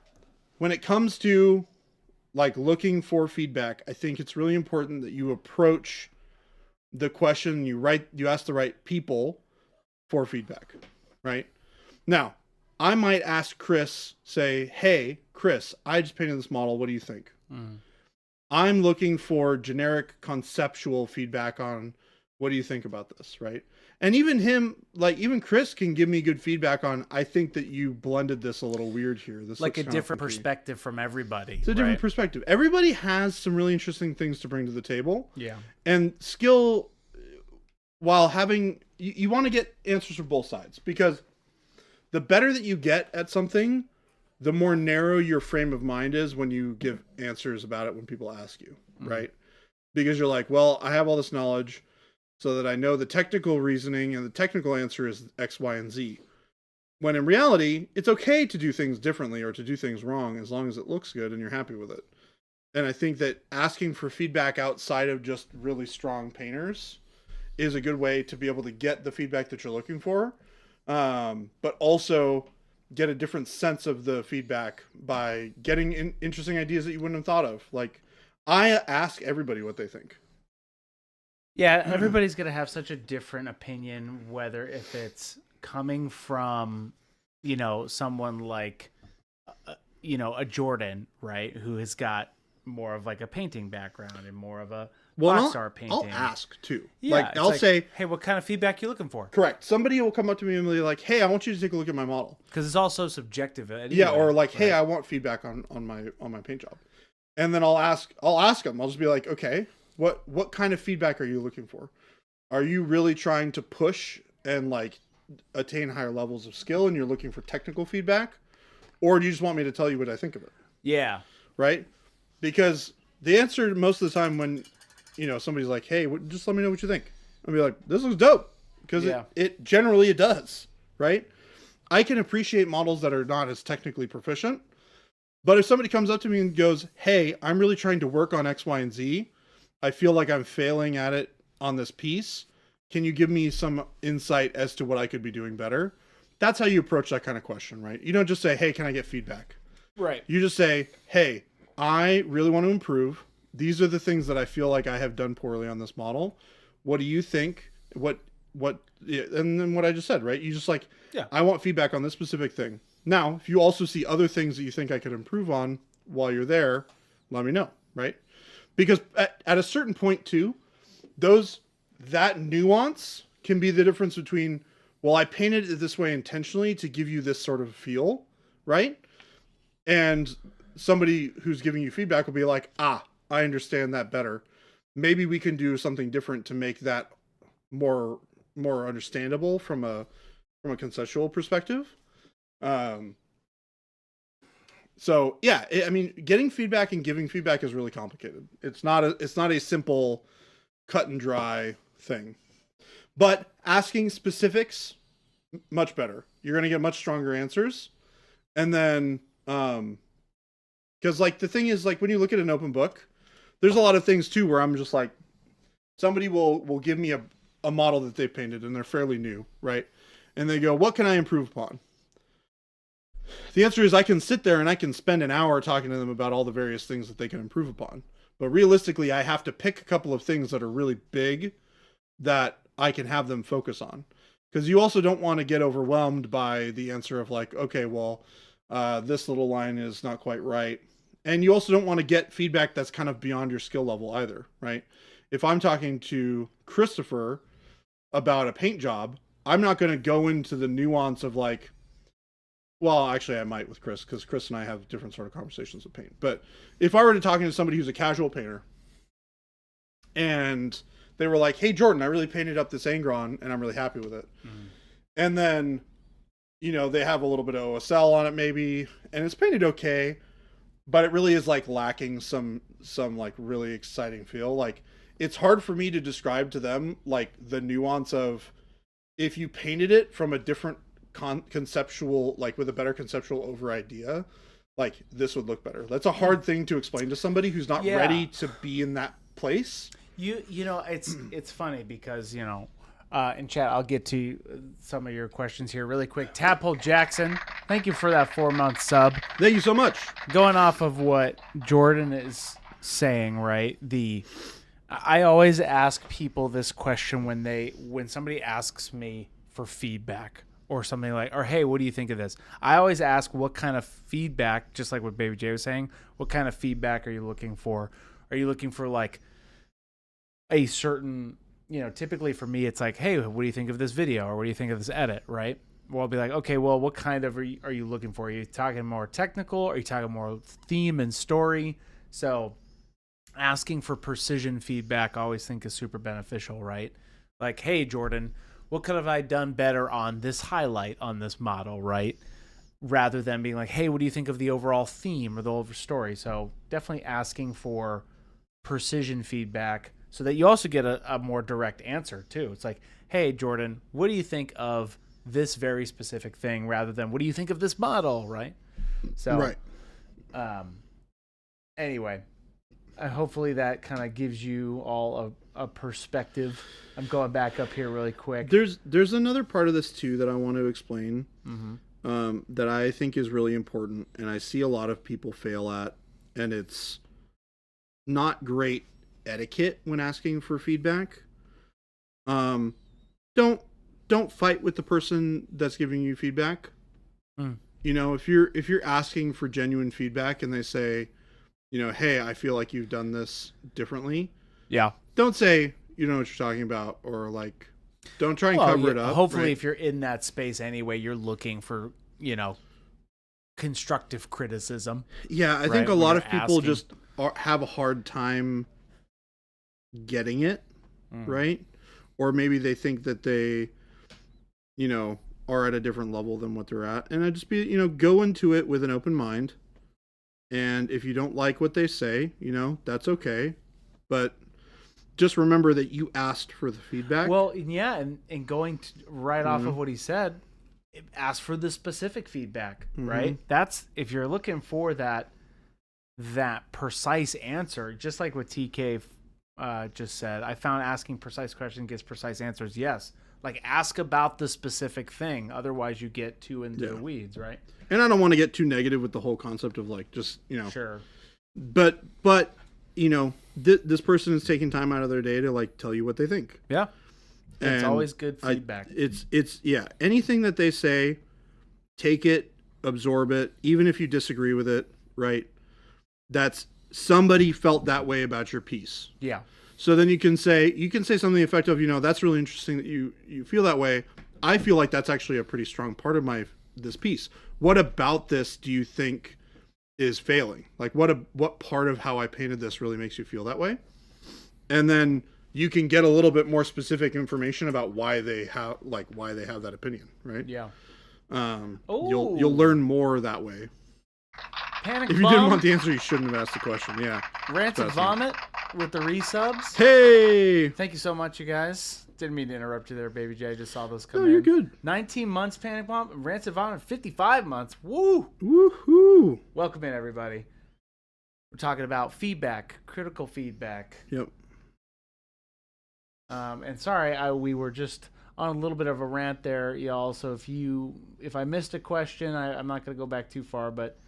when it comes to looking for feedback, I think it's really important that you approach the question, you ask the right people for feedback, right? Now, I might ask Chris, say, "Hey, Chris, I just painted this model. What do you think?" I'm looking for generic conceptual feedback on what do you think about this? Right. And even him, like even Chris can give me good feedback on, I think that you blended this a little weird here. This like looks a kinda different funky. perspective from everybody. It's a different right? perspective. Everybody has some really interesting things to bring to the table. Yeah. And skill, while having, you want to get answers from both sides, because the better that you get at something, the more narrow your frame of mind is when you give answers about it when people ask you, right? Because you're like, well, I have all this knowledge so that I know the technical reasoning, and the technical answer is X, Y, and Z. When in reality, it's okay to do things differently or to do things wrong as long as it looks good and you're happy with it. And I think that asking for feedback outside of just really strong painters is a good way to be able to get the feedback that you're looking for, but also get a different sense of the feedback by getting interesting ideas that you wouldn't have thought of. Like, I ask everybody what they think. Yeah, everybody's going to have such a different opinion, whether if it's coming from, someone like, a Jordan, right, who has got more of like a painting background and more of a box art painting. I'll ask too. Yeah, like, I'll say, hey, what kind of feedback you looking for? Correct. Somebody will come up to me and be like, hey, I want you to take a look at my model. Because it's also subjective. Anyway, yeah, or like, hey, right? I want feedback on my paint job. And then I'll ask them. I'll just be like, okay, what kind of feedback are you looking for? Are you really trying to push and like attain higher levels of skill and you're looking for technical feedback? Or do you just want me to tell you what I think of it? Yeah. Right? Because the answer most of the time when, somebody's like, hey, just let me know what you think. I'll be like, this looks dope. Because it generally it does. Right? I can appreciate models that are not as technically proficient. But if somebody comes up to me and goes, hey, I'm really trying to work on X, Y, and Z. I feel like I'm failing at it on this piece. Can you give me some insight as to what I could be doing better? That's how you approach that kind of question, right? You don't just say, hey, can I get feedback? Right. You just say, hey, I really want to improve. These are the things that I feel like I have done poorly on this model. What do you think? And then what I just said, right? You just like, I want feedback on this specific thing. Now, if you also see other things that you think I could improve on while you're there, let me know, right? Because at a certain point too, that nuance can be the difference between, well, I painted it this way intentionally to give you this sort of feel, right? And somebody who's giving you feedback will be like, I understand that better. Maybe we can do something different to make that more understandable from a conceptual perspective. So yeah, I mean, getting feedback and giving feedback is really complicated. It's not a simple cut and dry thing, but asking specifics, much better. You're going to get much stronger answers. And then, cause like the thing is, like when you look at an open book, there's a lot of things too, where I'm just like, somebody will give me a model that they painted and they're fairly new. Right. And they go, what can I improve upon? The answer is I can sit there and I can spend an hour talking to them about all the various things that they can improve upon. But realistically, I have to pick a couple of things that are really big that I can have them focus on. Because you also don't want to get overwhelmed by the answer of like, okay, well, this little line is not quite right. And you also don't want to get feedback that's kind of beyond your skill level either, right? If I'm talking to Christopher about a paint job, I'm not going to go into the nuance of like, well, actually I might with Chris, because Chris and I have different sort of conversations with paint. But if I were to talking to somebody who's a casual painter and they were like, hey, Jordan, I really painted up this Angra and I'm really happy with it. Mm-hmm. And then, they have a little bit of OSL on it maybe, and it's painted okay, but it really is like lacking some like really exciting feel. Like it's hard for me to describe to them like the nuance of if you painted it from a different conceptual, like with a better conceptual over idea, like this would look better. That's a hard thing to explain to somebody who's not ready to be in that place. It's funny because in chat I'll get to some of your questions here really quick. Tadpole Jackson, thank you for that 4-month sub. Thank you so much. Going off of what Jordan is saying, right? I always ask people this question when somebody asks me for feedback or something like, or hey, what do you think of this? I always ask what kind of feedback, just like what Baby J was saying, what kind of feedback are you looking for? Are you looking for like a certain, typically for me, it's like, hey, what do you think of this video? Or what do you think of this edit? Right. Well, I'll be like, okay, well, what kind of are you looking for? Are you talking more technical? Are you talking more theme and story? So asking for precision feedback, I always think is super beneficial, right? Like, hey, Jordan, what could have I done better on this highlight on this model, right? Rather than being like, hey, what do you think of the overall theme or the overall story? So definitely asking for precision feedback so that you also get a more direct answer too. It's like, hey, Jordan, what do you think of this very specific thing rather than what do you think of this model, right? So, Right. Anyway, hopefully that kind of gives you all a perspective. I'm going back up here really quick. There's another part of this too that I want to explain that I think is really important, and I see a lot of people fail at, and it's not great etiquette when asking for feedback. Don't fight with the person that's giving you feedback. If you're asking for genuine feedback and they say, hey, I feel like you've done this differently. Yeah. Don't say you know what you're talking about, or like, don't try and cover it up. Hopefully, right? if you're in that space anyway, you're looking for, constructive criticism. Yeah, I think a lot of people just have a hard time getting it, right? Or maybe they think that they, are at a different level than what they're at. And I just go into it with an open mind. And if you don't like what they say, that's okay. But just remember that you asked for the feedback. Well, yeah, and going right off of what he said, ask for the specific feedback, right? That's if you're looking for that precise answer, just like what TK just said. I found asking precise questions gets precise answers. Yes, like ask about the specific thing. Otherwise, you get too into the weeds, right? And I don't want to get too negative with the whole concept of like just Sure. But this person is taking time out of their day to like tell you what they think. Yeah. It's And always good feedback. It's anything that they say, take it, absorb it, even if you disagree with it, right? That's somebody felt that way about your piece. Yeah. So then you can say something effective, that's really interesting that you feel that way. I feel like that's actually a pretty strong part of this piece. What about this do you think is failing? Like what part of how I painted this really makes you feel that way? And then you can get a little bit more specific information about why they have that opinion, right? Yeah. You'll learn more that way. Panic If you bomb. didn't want the answer, you shouldn't have asked the question. Yeah. Rancid Vomit with the resubs. Hey! Thank you so much, you guys. Didn't mean to interrupt you there, Baby J. I just saw those come in. No, you're good. 19 months, Panic Bomb. Rancid Vomit, 55 months. Woo! Woohoo! Welcome in, everybody. We're talking about feedback, critical feedback. Yep. And sorry, we were just on a little bit of a rant there, y'all. So if I missed a question, I'm not going to go back too far, but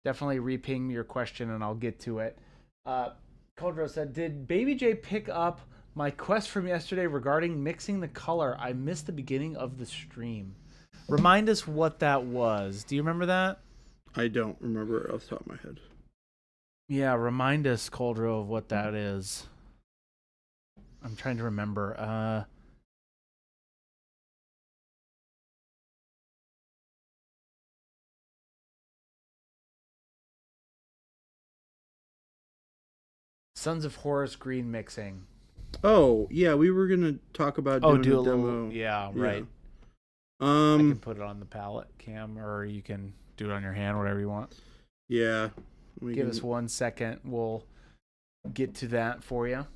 definitely reping your question and I'll get to it. Coldro said, did Baby J pick up my quest from yesterday regarding mixing the color? I missed the beginning of the stream. Remind us what that was. Do you remember that? I don't remember off the top of my head. Yeah, remind us, Coldro, of what that is. I'm trying to remember. Sons of Horus green mixing. Oh, yeah, we were going to talk about doing do a a demo. little, yeah, right. I can put it on the palette cam, or you can do it on your hand, whatever you want. Yeah. Give us 1 second. We'll get to that for you.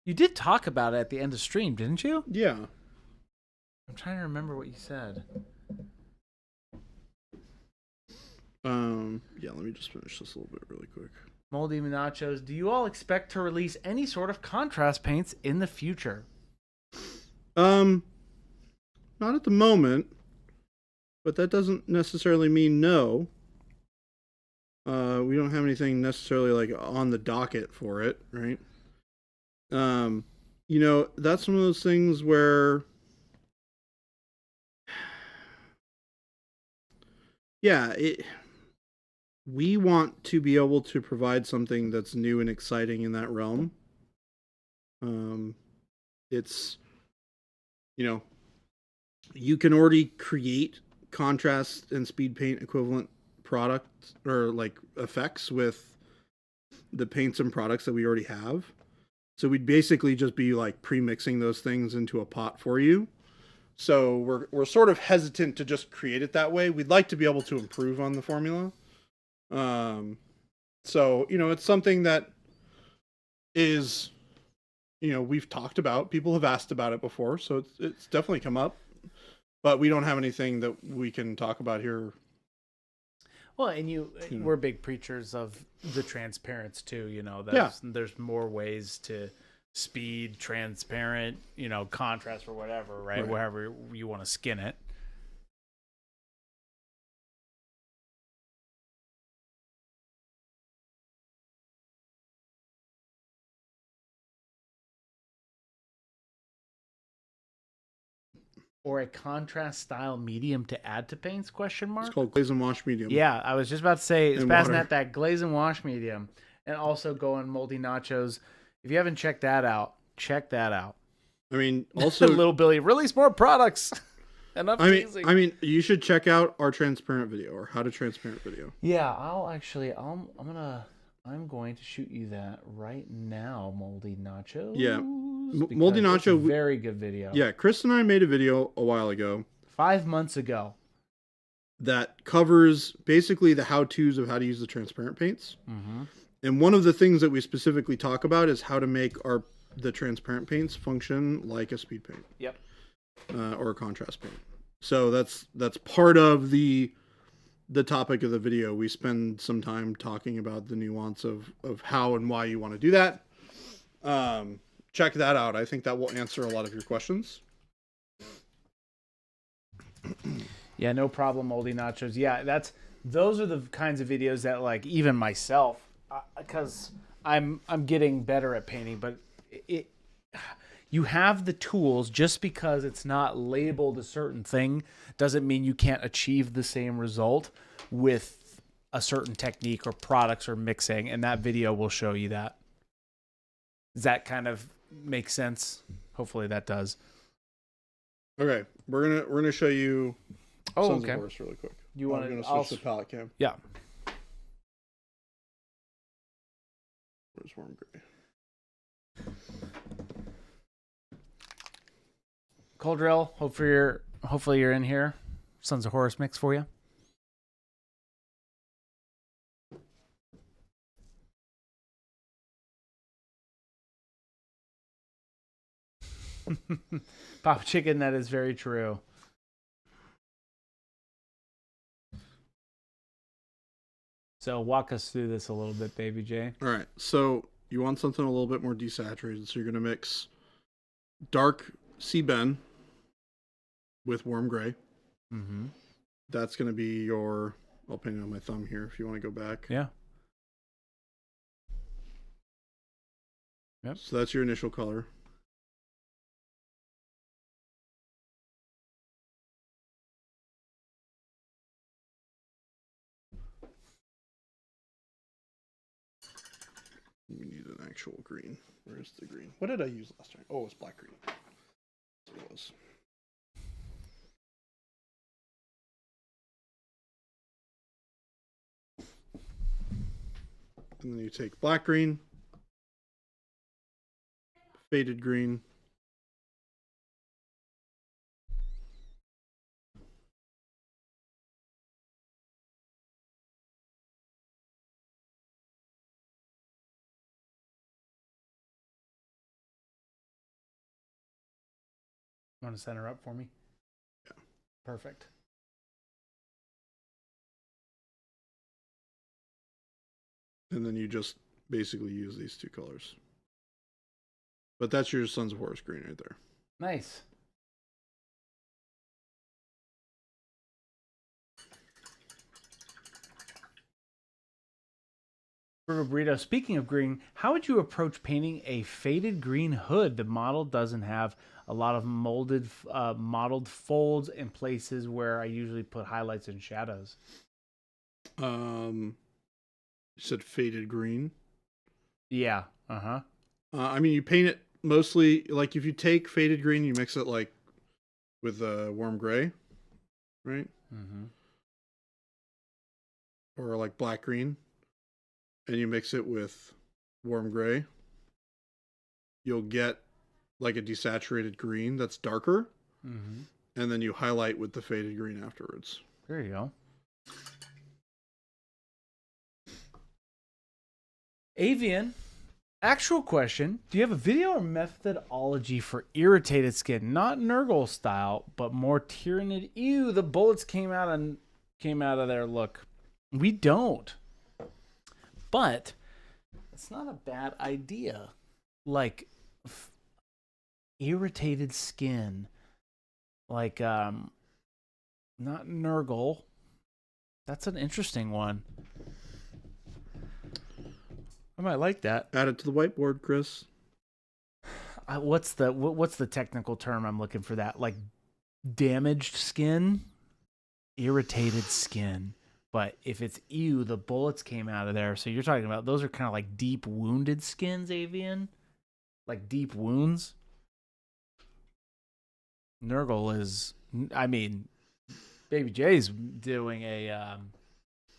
You did talk about it at the end of stream, didn't you? Yeah. I'm trying to remember what you said. Yeah, let me just finish this a little bit really quick. Moldy Nachos, do you all expect to release any sort of contrast paints in the future? Not at the moment, but that doesn't necessarily mean no. We don't have anything necessarily like on the docket for it, right? That's one of those things where, yeah, we want to be able to provide something that's new and exciting in that realm. It's, you know, you can already create contrast and speed paint equivalent products or like effects with the paints and products that we already have. So we'd basically just be like pre-mixing those things into a pot for you. So we're sort of hesitant to just create it that way. We'd like to be able to improve on the formula. So, you know, it's something that is, you know, we've talked about. People have asked about it before, so it's definitely come up. But we don't have anything that we can talk about here. Well, and we're big preachers of the transparents too. You know, there's more ways to speed, transparent, you know, contrast or whatever, right? Wherever you want to skin it. Or a contrast style medium to add to paints? Question mark. It's called glaze and wash medium. Yeah, I was just about to say it's And passing water. that glaze and wash medium, and also going moldy nachos. If you haven't checked that out, check that out. I mean, also Little Billy, release more products. Enough teasing. I mean, you should check out our transparent video or how to transparent video. Yeah, I'm going to shoot you that right now, Moldy Nacho. Yeah. Moldy Nacho, very good video. Yeah, Chris and I made a video a while ago. 5 months ago. That covers basically the how-tos of how to use the transparent paints. Mm-hmm. And one of the things that we specifically talk about is how to make the transparent paints function like a speed paint. Yep. Or a contrast paint. So that's part of the topic of the video. We spend some time talking about the nuance of how and why you want to do that. Check that out. I think that will answer a lot of your questions. Yeah, no problem, Moldy Nachos. Yeah, those are the kinds of videos that, like, even myself, because I'm getting better at painting, but you have the tools. Just because it's not labeled a certain thing doesn't mean you can't achieve the same result with a certain technique or products or mixing, and that video will show you that. Does that kind of make sense? Hopefully that does. Okay, we're gonna show you Sons okay. of Horus really quick. You want to switch the palette cam? Yeah. Where's Warm Gray? Coldrill, hopefully you're in here. Sons of Horus mix for you. Pop Chicken, that is very true. So walk us through this a little bit, Baby J. All right, so you want something a little bit more desaturated, so you're going to mix dark Seaben with warm gray. Mm-hmm. That's going to be your... I'll paint it on my thumb here if you want to go back. Yeah. Yep. So that's your initial color. We need an actual green. Where's the green? What did I use last time? Oh, it was black green. That's what it was. And then you take black green, faded green, Want to center up for me? Yeah. Perfect. and then you just basically use these two colors. But that's your Sons of Horus green right there. Nice. Burrito, speaking of green, how would you approach painting a faded green hood? The model doesn't have a lot of modeled folds in places where I usually put highlights and shadows. You said faded green. Yeah. Uh-huh. I mean, you paint it mostly like if you take faded green, you mix it like with warm gray, right? Mm-hmm. Or like black green, and you mix it with warm gray, you'll get like a desaturated green that's darker, Mm-hmm. and then you highlight with the faded green afterwards. There you go. Avian, actual question. Do you have a video or methodology for irritated skin? Not Nurgle style, but more Tyrannid. Ew, the bullets came out of there. Look. We don't. But it's not a bad idea. Like irritated skin. Like not Nurgle. That's an interesting one. I might like that. Add it to the whiteboard, Chris. What's the technical term I'm looking for that? Like damaged skin, irritated skin. But if it's ew, the bullets came out of there. So you're talking about those are kind of like deep wounded skins, Avian, like deep wounds. Nurgle is, I mean, Baby J's doing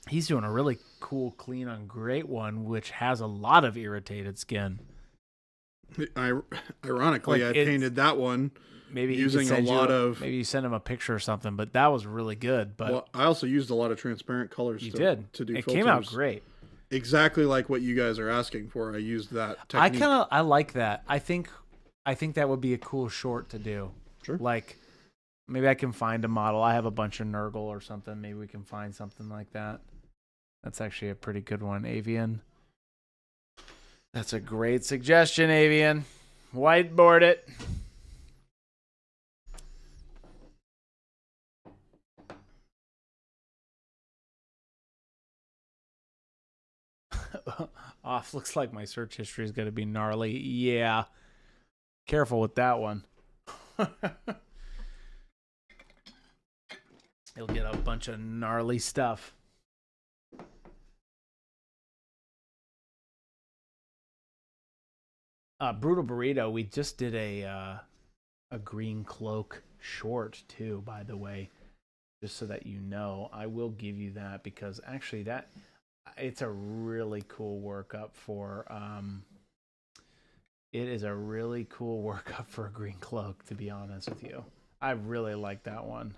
he's doing a really cool clean on great one, which has a lot of irritated skin. Ironically, Like, I painted that one Maybe using a lot of. Maybe you send him a picture or something, but that was really good. But Well, I also used a lot of transparent colors. you to do. It filters. came out great. Exactly like what you guys are asking for. I used that technique. I like that. I think that would be a cool short to do. Sure. Like maybe I can find a model. I have a bunch of Nurgle or something. Maybe we can find something like that. That's actually a pretty good one, Avian. That's a great suggestion, Avian. Whiteboard it. Off. Looks like my search history is going to be gnarly. Yeah. Careful with that one. You'll get a bunch of gnarly stuff. Brutal Burrito, we just did a green cloak short too, by the way. Just so that you know. I will give you that because actually it's a really cool workup for it is a really cool workup for a green cloak, to be honest with you. I really like that one.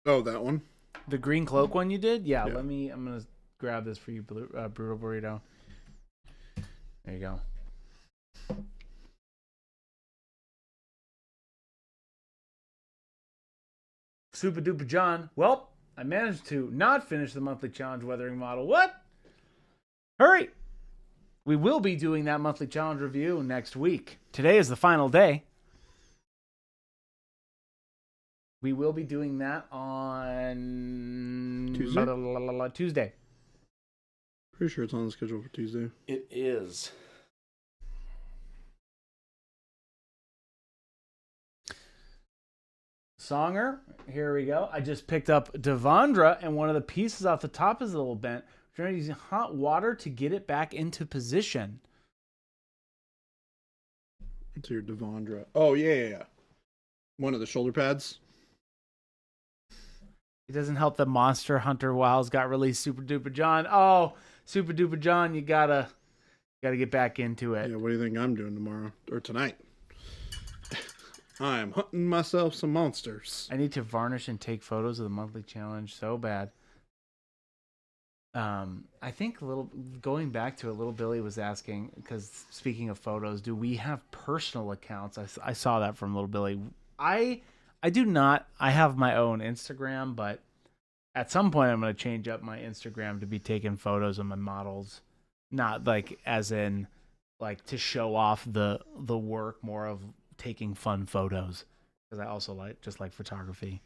Oh, that one? The green cloak one you did? Yeah. Yeah. I'm gonna grab this for you, Brutal Burrito. There you go. Super duper John. Well, I managed to not finish the monthly challenge weathering model. What? Hurry! We will be doing that monthly challenge review next week. Today is the final day. We will be doing that on Tuesday. Pretty sure it's on the schedule for Tuesday. It is. Songer, here we go. I just picked up Devondra, and one of the pieces off the top is a little bent. We're trying to use hot water to get it back into position. It's your Devondra. Oh, yeah. One of the shoulder pads. It doesn't help that Monster Hunter Wilds got released. Super Duper John. Oh, Super Duper John, you gotta get back into it. Yeah, what do you think I'm doing tomorrow or tonight? I'm hunting myself some monsters. I need to varnish and take photos of the monthly challenge so bad. I think going back to it, Little Billy was asking, because speaking of photos, do we have personal accounts? I saw that from Little Billy. I do not. I have my own Instagram, but at some point I'm going to change up my Instagram to be taking photos of my models, not like as in like to show off the work, more of taking fun photos, because I also like photography.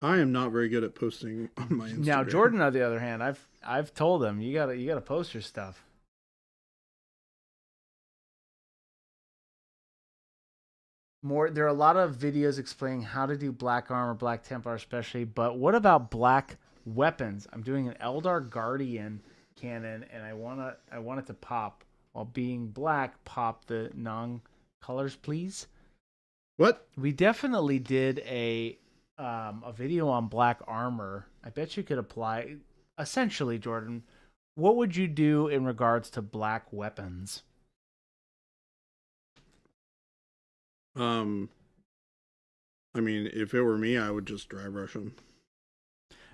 I am not very good at posting on my Instagram. Now Jordan, on the other hand, I've told him you gotta post your stuff. There are a lot of videos explaining how to do black armor, black Templar especially, but what about black weapons? I'm doing an Eldar Guardian cannon, and I want it to pop while being black, pop the non-colors, please. What? We definitely did a video on black armor. I bet you could apply. Essentially, Jordan, what would you do in regards to black weapons? I mean, if it were me, I would just dry brush them.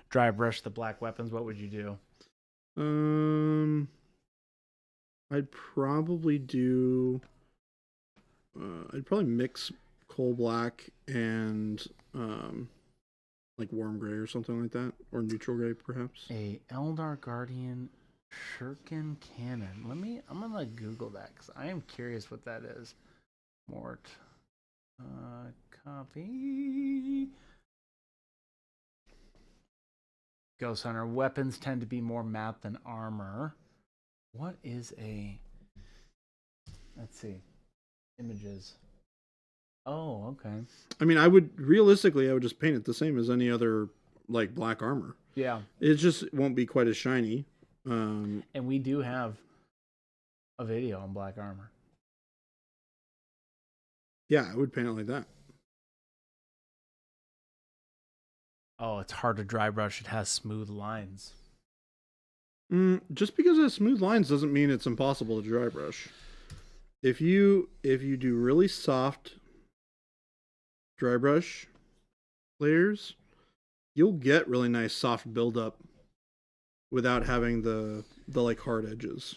Dry brush the black weapons. What would you do? I'd probably do. I'd probably mix coal black and like warm gray or something like that, or neutral gray perhaps. A Eldar Guardian Shuriken Cannon. I'm gonna Google that because I am curious what that is. Mort. Copy. Ghost Hunter. Weapons tend to be more matte than armor. What is a... Let's see. Images. Oh, okay. I mean, I would just paint it the same as any other like black armor. Yeah. It just won't be quite as shiny. And we do have a video on black armor. Yeah, I would paint it like that. Oh, it's hard to dry brush. It has smooth lines. Just because it has smooth lines doesn't mean it's impossible to dry brush. If you do really soft dry brush layers, you'll get really nice soft buildup without having the like hard edges.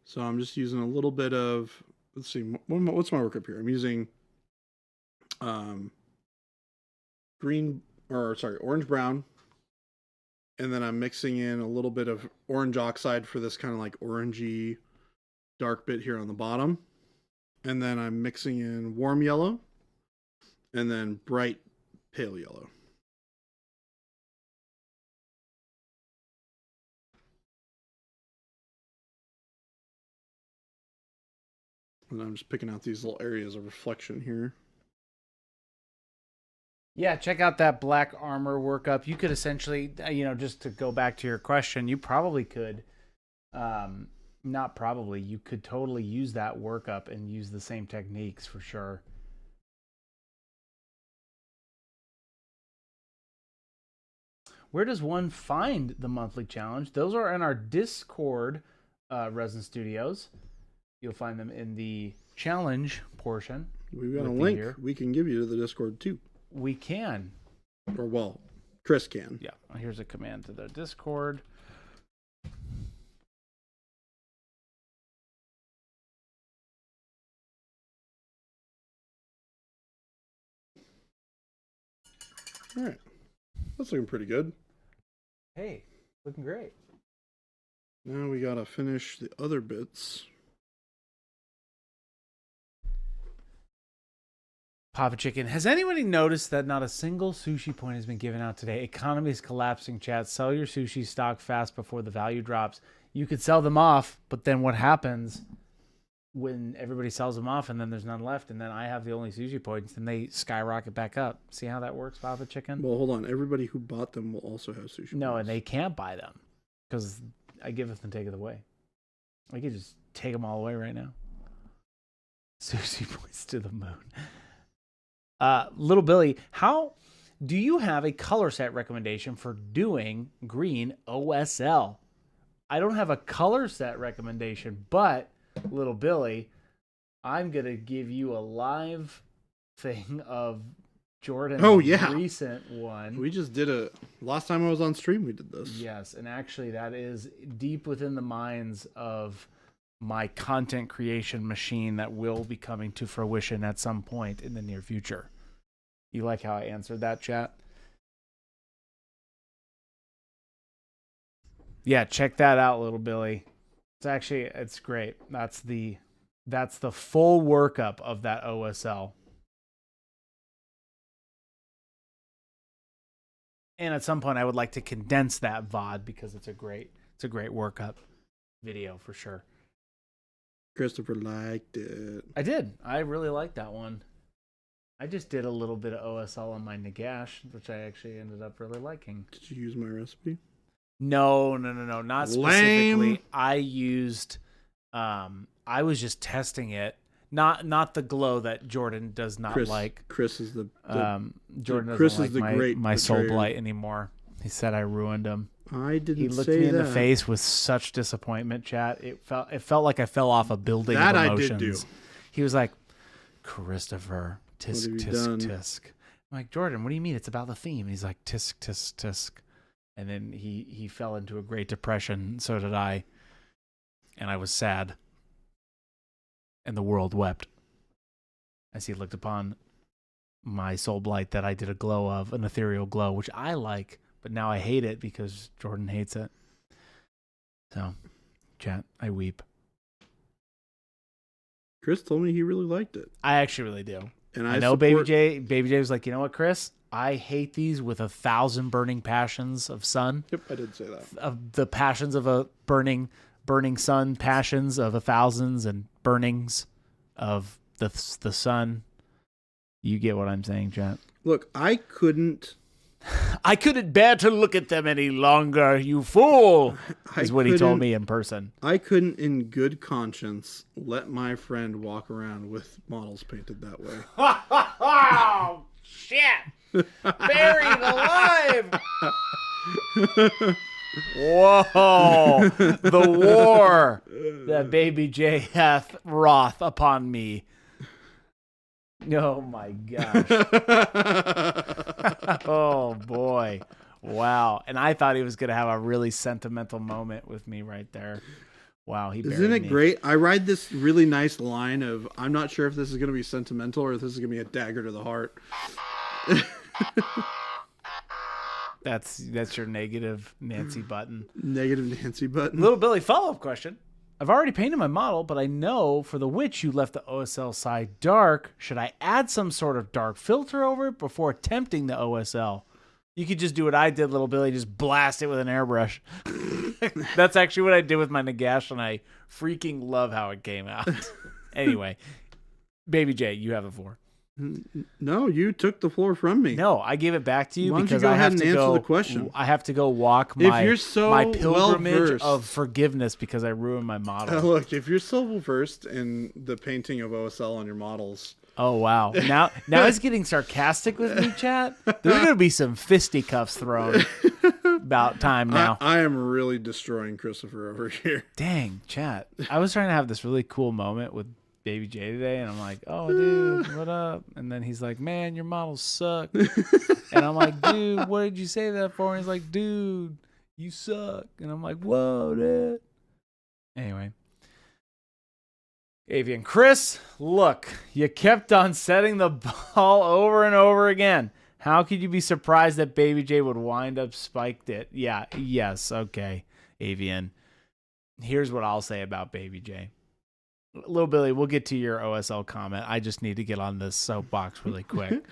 So I'm just using a little bit of, let's see, what's my workup here? I'm using orange brown, and then I'm mixing in a little bit of orange oxide for this kind of like orangey dark bit here on the bottom. And then I'm mixing in warm yellow and then bright pale yellow. And I'm just picking out these little areas of reflection here. Yeah, check out that black armor workup. You could essentially, just to go back to your question, you probably could, not probably, you could totally use that workup and use the same techniques for sure. Where does one find the monthly challenge? Those are in our Discord, Resin Studios. You'll find them in the challenge portion. We've got a link we can give you to the Discord too. We can. Or, well, Chris can. Yeah. Here's a command to the Discord. All right. That's looking pretty good. Hey, looking great. Now we got to finish the other bits. Papa Chicken, has anybody noticed that not a single sushi point has been given out today? Economy is collapsing, chat. Sell your sushi stock fast before the value drops. You could sell them off, but then what happens when everybody sells them off and then there's none left and then I have the only sushi points and they skyrocket back up? See how that works, Papa Chicken? Well, hold on. Everybody who bought them will also have sushi No, points. and they can't buy them because I give it and take it away. I could just take them all away right now. Sushi points to the moon. Little Billy, how do you have a color set recommendation for doing green OSL? I don't have a color set recommendation, but Little Billy, I'm going to give you a live thing of Jordan's recent one. We just did it. Last time I was on stream, we did this. Yes, and actually that is deep within the minds of my content creation machine that will be coming to fruition at some point in the near future. You like how I answered that, chat? Yeah, check that out, little Billy. It's great. That's the full workup of that OSL. And at some point I would like to condense that VOD because it's a great workup video for sure. Christopher liked it. I did. I really liked that one. I just did a little bit of OSL on my Nagash, which I actually ended up really liking. Did you use my recipe? No, not specifically. I used I was just testing it. Not the glow that Jordan does not like. Chris is the Jordan Chris doesn't is like the great my soul betrayer. blight anymore. He said I ruined him. I didn't say that. He looked me in the face with such disappointment, chat. It felt like I fell off a building of emotions. I did do. He was like, Christopher, tisk, tisk, tisk. I'm like, Jordan, what do you mean? It's about the theme. He's like, tisk, tisk, tisk. And then he fell into a great depression. So did I. And I was sad. And the world wept as he looked upon my soul blight that I did a glow of, an ethereal glow, which I like, but now I hate it because Jordan hates it. So, chat, I weep. Chris told me he really liked it. I actually really do. And I know Baby J was like, you know what, Chris? I hate these with 1,000 burning passions of sun. Yep, I did say that. Of the passions of a burning sun, passions of 1,000s and burnings of the sun. You get what I'm saying, chat. Look, I couldn't bear to look at them any longer, you fool, is what he told me in person. I couldn't, in good conscience, let my friend walk around with models painted that way. Oh, shit! Buried alive! Whoa! The war that Baby J hath wrought upon me. Oh my gosh. Oh boy. Wow. And I thought he was going to have a really sentimental moment with me right there. Wow. Isn't it great? I ride this really nice line of, I'm not sure if this is going to be sentimental or if this is going to be a dagger to the heart. That's your negative Nancy button. Negative Nancy button. Little Billy, follow-up question. I've already painted my model, but I know for the witch you left the OSL side dark. Should I add some sort of dark filter over it before attempting the OSL? You could just do what I did, Little Billy, just blast it with an airbrush. That's actually what I did with my Nagash, and I freaking love how it came out. Anyway, Baby J, you have the floor. No, you took the floor from me. No, I gave it back to you because I I have and to answer go. the question. I have to go walk my pilgrimage well-versed of forgiveness because I ruined my model. Look, if you're so well versed in the painting of OSL on your models. Oh wow! Now he's getting sarcastic with me, chat. There's gonna be some fisticuffs thrown. About time now. I am really destroying Christopher over here. Dang, chat. I was trying to have this really cool moment with Baby J today, and I'm like, oh, dude, what up? And then he's like, man, your models suck. And I'm like, dude, what did you say that for? And he's like, dude, you suck. And I'm like, whoa, dude. Anyway. Avian, Chris, look, you kept on setting the ball over and over again. How could you be surprised that Baby J would wind up spiked it? Yeah, yes, okay, Avian. Here's what I'll say about Baby J. Little Billy, we'll get to your OSL comment. I just need to get on this soapbox really quick.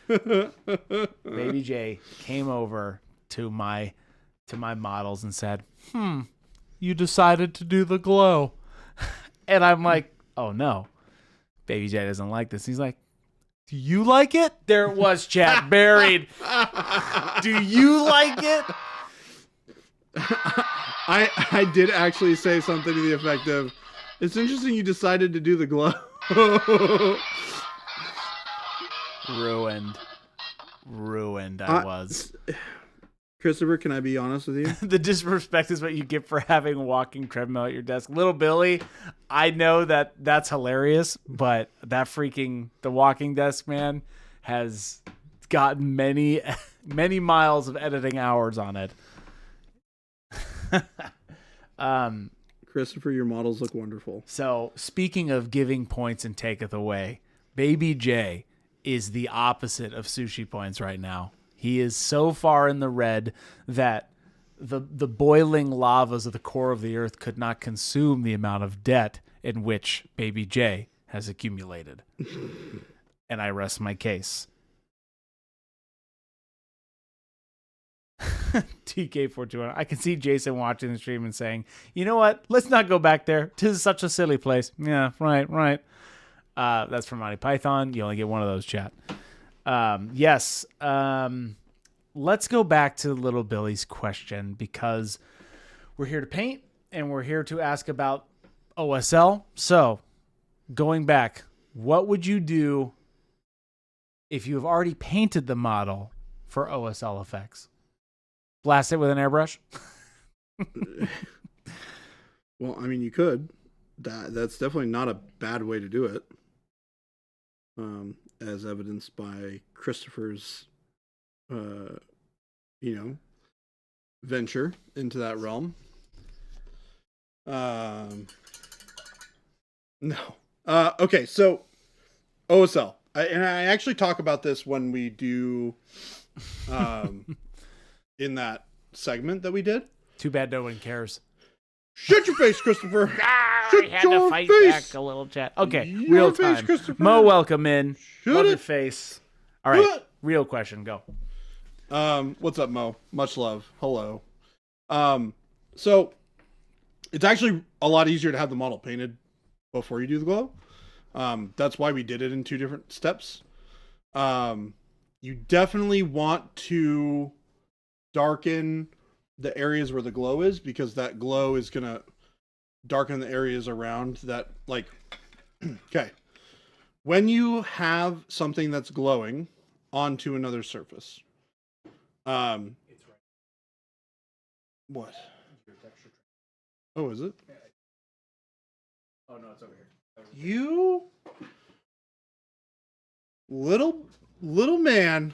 Baby J came over to my models and said, you decided to do the glow. And I'm like, oh no, Baby J doesn't like this. He's like, do you like it? There it was, chat, buried. Do you like it? I did actually say something to the effect of, it's interesting you decided to do the glow. Ruined I was. Christopher, can I be honest with you? The disrespect is what you get for having a walking treadmill at your desk. Little Billy, I know that's hilarious, but the walking desk man has got many, many miles of editing hours on it. Christopher, your models look wonderful. So, speaking of giving points and taketh away, Baby J is the opposite of sushi points right now. He is so far in the red that the boiling lavas of the core of the earth could not consume the amount of debt in which Baby J has accumulated. And I rest my case. TK421. I can see Jason watching the stream and saying, you know what? Let's not go back there. 'Tis such a silly place. Yeah, right. That's from Monty Python. You only get one of those, chat. Yes. Let's go back to Little Billy's question, because we're here to paint and we're here to ask about OSL. So, going back, what would you do if you have already painted the model for OSL effects? Blast it with an airbrush? Well, I mean, you could. That's definitely not a bad way to do it. As evidenced by Christopher's, venture into that realm. No. Okay, so OSL. I actually talk about this when we do in that segment that we did. Too bad no one cares. Shut your face, Christopher. I had to fight back a little, chat. Okay, real time. Mo, welcome in. Love your face. All right, real question, go. What's up, Mo? Much love. Hello. So it's actually a lot easier to have the model painted before you do the glow. That's why we did it in 2 different steps. You definitely want to darken the areas where the glow is, because that glow is going to darken the areas around that, like, okay. When you have something that's glowing onto another surface, what? Oh, is it? Oh, no, it's over here. You little man.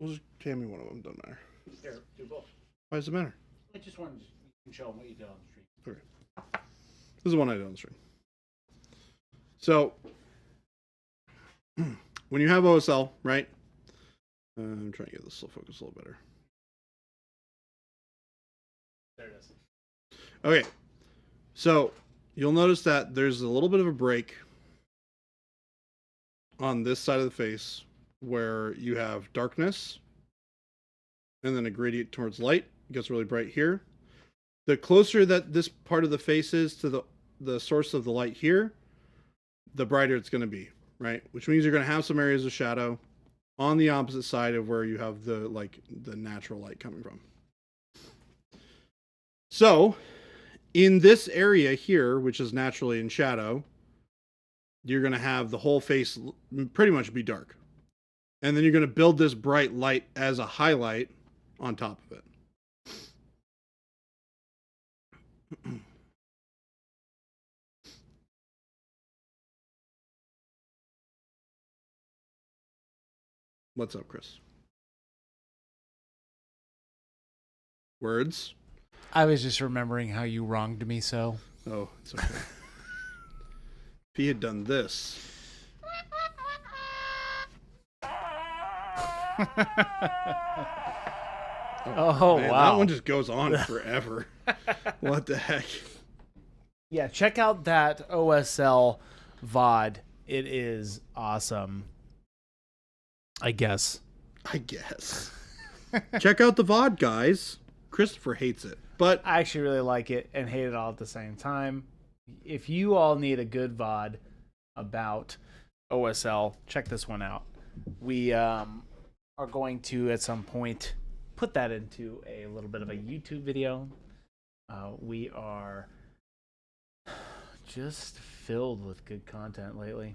We'll just hand me one of them. Doesn't matter. Here, do both. Why does it matter? I just wanted to show them what you did on the stream. Okay. This is the one I did on the stream. So, when you have OSL, right? I'm trying to get this slow focus a little better. There it is. Okay. So, you'll notice that there's a little bit of a break on this side of the face where you have darkness and then a gradient towards light. It gets really bright here. The closer that this part of the face is to the source of the light here, the brighter it's going to be, right? Which means you're going to have some areas of shadow on the opposite side of where you have the natural light coming from. So, in this area here, which is naturally in shadow, you're going to have the whole face pretty much be dark. And then you're going to build this bright light as a highlight on top of it. What's up, Chris? Words? I was just remembering how you wronged me so. Oh, it's okay. If he had done this. Oh, man, wow. That one just goes on forever. What the heck? Yeah, check out that OSL VOD. It is awesome. I guess. Check out the VOD, guys. Christopher hates it, but I actually really like it and hate it all at the same time. If you all need a good VOD about OSL, check this one out. We are going to, at some point, put that into a little bit of a YouTube video. We are just filled with good content lately.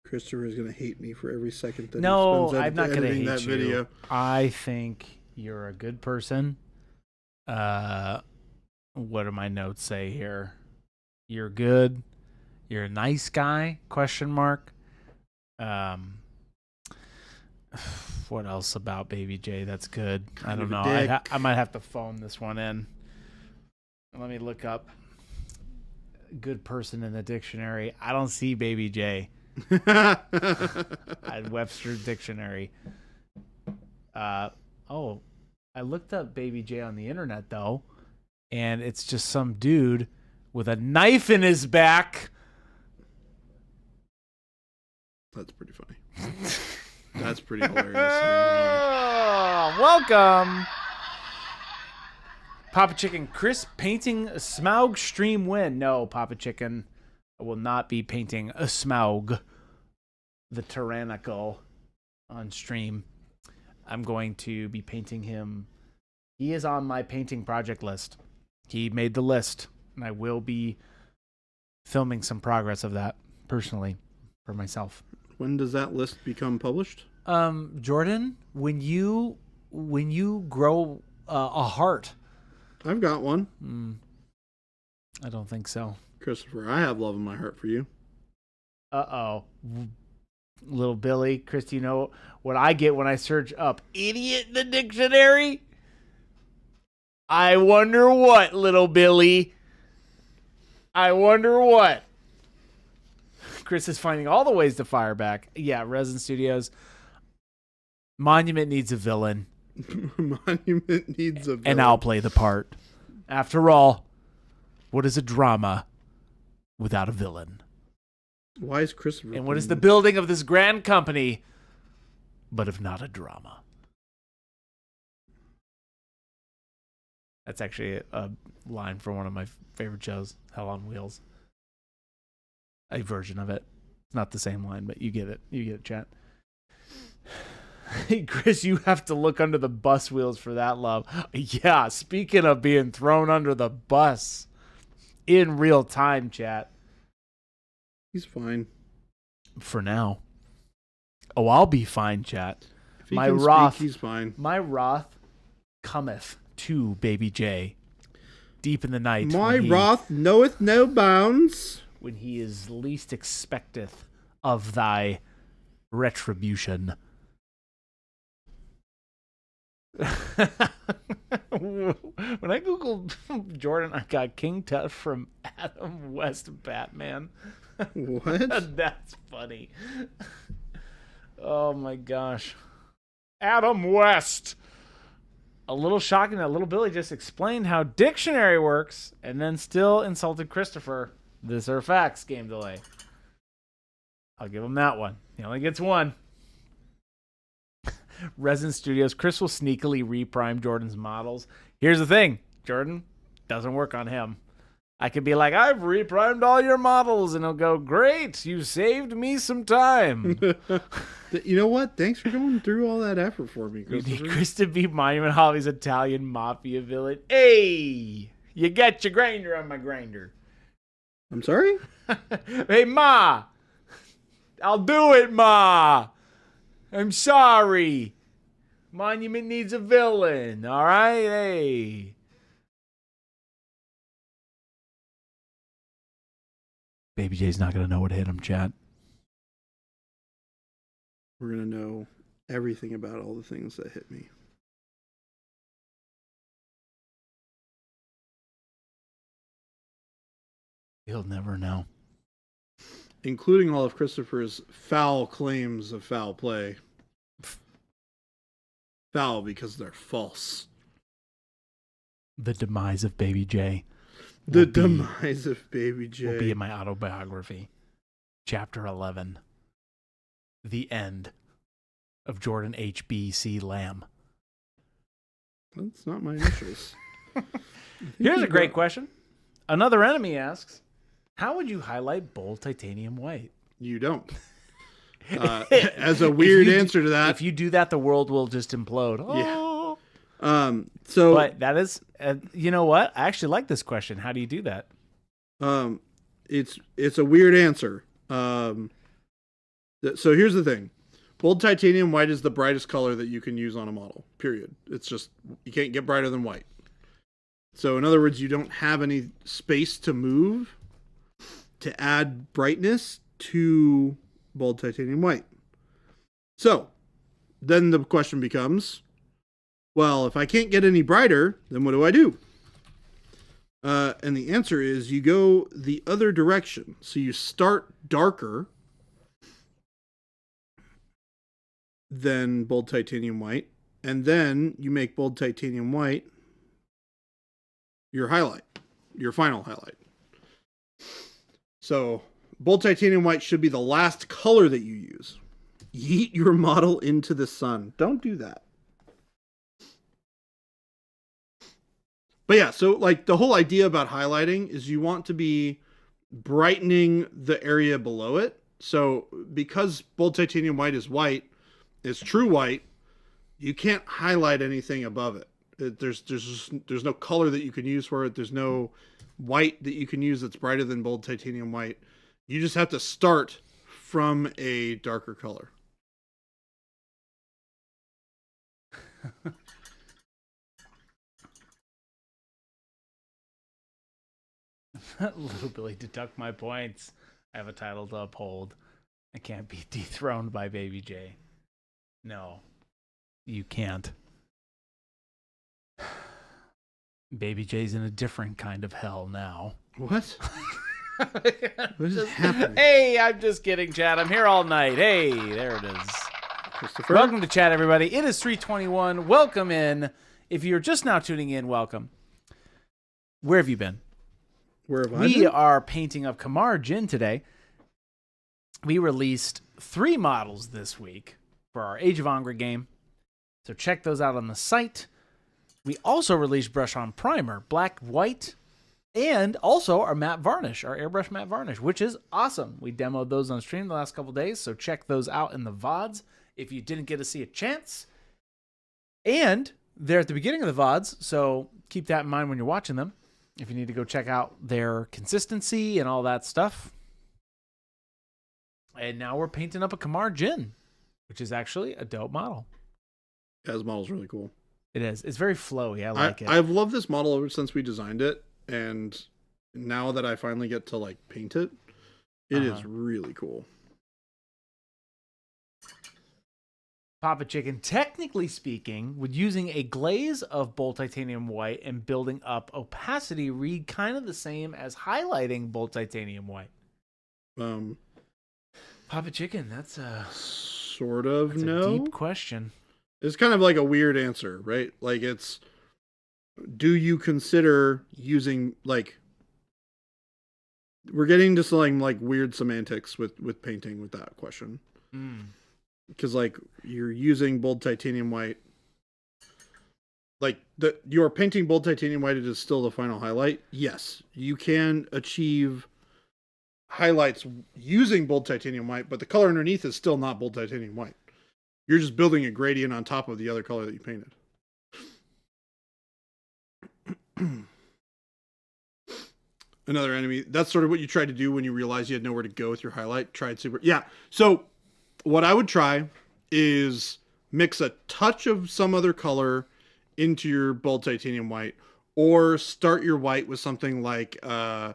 Christopher is going to hate me for every second that he spends I'm not going to hate that you. video. I think you're a good person. What do my notes say here? You're good. You're a nice guy? Question mark. What else about Baby J that's good? I don't know. I might have to phone this one in. Let me look up good person in the dictionary. I don't see Baby J. Webster's dictionary. Oh, I looked up Baby J on the internet though, and it's just some dude with a knife in his back. That's pretty funny. That's pretty hilarious. Welcome. Papa Chicken, Chris painting a Smaug stream win. No, Papa Chicken, I will not be painting a Smaug, the tyrannical, on stream. I'm going to be painting him. He is on my painting project list. He made the list, and I will be filming some progress of that personally for myself. When does that list become published? Jordan, when you grow a heart. I've got one. I don't think so. Christopher, I have love in my heart for you. Uh-oh. Little Billy. Chris, do you know what I get when I search up idiot in the dictionary? I wonder what, little Billy. I wonder what. Chris is finding all the ways to fire back. Yeah, Resin Studios. Monument needs a villain. Monument needs a villain. And I'll play the part. After all, what is a drama without a villain? Why is Christopher? And what is the building of this grand company, but if not a drama? That's actually a line from one of my favorite shows, Hell on Wheels. A version of it. It's not the same line, but you get it. You get it, chat. Hey, Chris, you have to look under the bus wheels for that love. Yeah, speaking of being thrown under the bus in real time, chat. He's fine. For now. Oh, I'll be fine, chat. If he can speak, he's fine. My wrath cometh to Baby J deep in the night. My wrath knoweth no bounds. When he is least expecteth of thy retribution. When I googled Jordan, I got King Tut from Adam West Batman. What? That's funny. Oh my gosh. Adam West. A little shocking that little Billy just explained how dictionary works and then still insulted Christopher. This are facts, game delay. I'll give him that one. He only gets one. Resin Studios. Chris will sneakily reprime Jordan's models. Here's the thing. Jordan doesn't work on him. I could be like, I've reprimed all your models. And he'll go, great. You saved me some time. You know what? Thanks for going through all that effort for me, We Christopher. need Chris to be Monument Holly's Italian mafia villain. Hey, you got your grinder on my grinder. I'm sorry? Hey, Ma. I'll do it, Ma. I'm sorry. Monument needs a villain. All right? Hey. Baby J's not going to know what hit him, chat. We're going to know everything about all the things that hit me. He'll never know. Including all of Christopher's foul claims of foul play. Foul because they're false. The demise of Baby J. The demise of Baby J. Will be in my autobiography. Chapter 11. The end of Jordan HBC Lamb. That's not my initials. Here's a great question. Another enemy asks, how would you highlight bold titanium white? You don't. As a weird answer to that. If you do that, the world will just implode. Oh. Yeah. But that is, you know what? I actually like this question. How do you do that? It's a weird answer. So here's the thing. Bold titanium white is the brightest color that you can use on a model, period. It's just, you can't get brighter than white. So in other words, you don't have any space to move to add brightness to bold titanium white. So then the question becomes, well, if I can't get any brighter, then what do I do? And the answer is you go the other direction. So you start darker than bold titanium white, And then you make bold titanium white your highlight, your final highlight. So bold titanium white should be the last color that you use. Yeet your model into the sun. Don't do that. But yeah, so like the whole idea about highlighting is you want to be brightening the area below it. So because bold titanium white is true white, you can't highlight anything above it. There's no color that you can use for it. There's no white that you can use that's brighter than bold titanium white. You just have to start from a darker color. Little Billy, deduct my points. I have a title to uphold. I can't be dethroned by Baby J. No, you can't. Baby J's in a different kind of hell now. What? What is happening? Hey, I'm just kidding, Chad. I'm here all night. Hey, there it is. Christopher? Welcome to Chat, everybody. It is 3:21. Welcome in. If you're just now tuning in, welcome. Where have you been? Where have I We been? are painting up Qamar Djinn today. We released 3 models this week for our Age of Angra game. So check those out on the site. We also released Brush On Primer, black, white, and also our matte varnish, our airbrush matte varnish, which is awesome. We demoed those on stream the last couple days, so check those out in the VODs if you didn't get to see a chance. And they're at the beginning of the VODs, so keep that in mind when you're watching them. If you need to go check out their consistency and all that stuff. And now we're painting up a Qamar Djinn, which is actually a dope model. Yeah, this model's really cool. It is. It's very flowy. I like it. I've loved this model ever since we designed it, and now that I finally get to like paint it, it is really cool. Papa Chicken, technically speaking, would using a glaze of bold titanium white and building up opacity read kind of the same as highlighting bold titanium white? Papa Chicken, that's a sort of that's no a deep question. It's kind of like a weird answer, right? Like it's, do you consider using like, we're getting to some like weird semantics with painting with that question. Because like you're using bold titanium white, like you're painting bold titanium white, it is still the final highlight. Yes, you can achieve highlights using bold titanium white, but the color underneath is still not bold titanium white. You're just building a gradient on top of the other color that you painted. Another enemy. That's sort of what you tried to do when you realized you had nowhere to go with your highlight. Tried super. Yeah. So what I would try is mix a touch of some other color into your bold titanium white, or start your white with something like a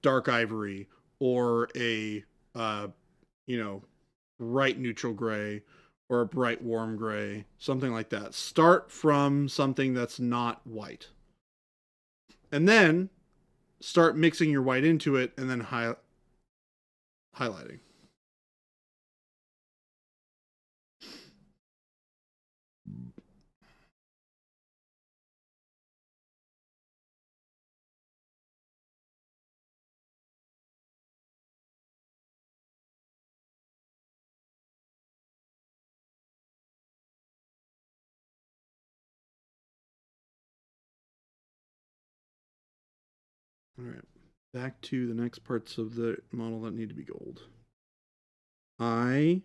dark ivory or a bright neutral gray or a bright warm gray, something like that. Start from something that's not white, and then start mixing your white into it, and then highlighting. All right, back to the next parts of the model that need to be gold. I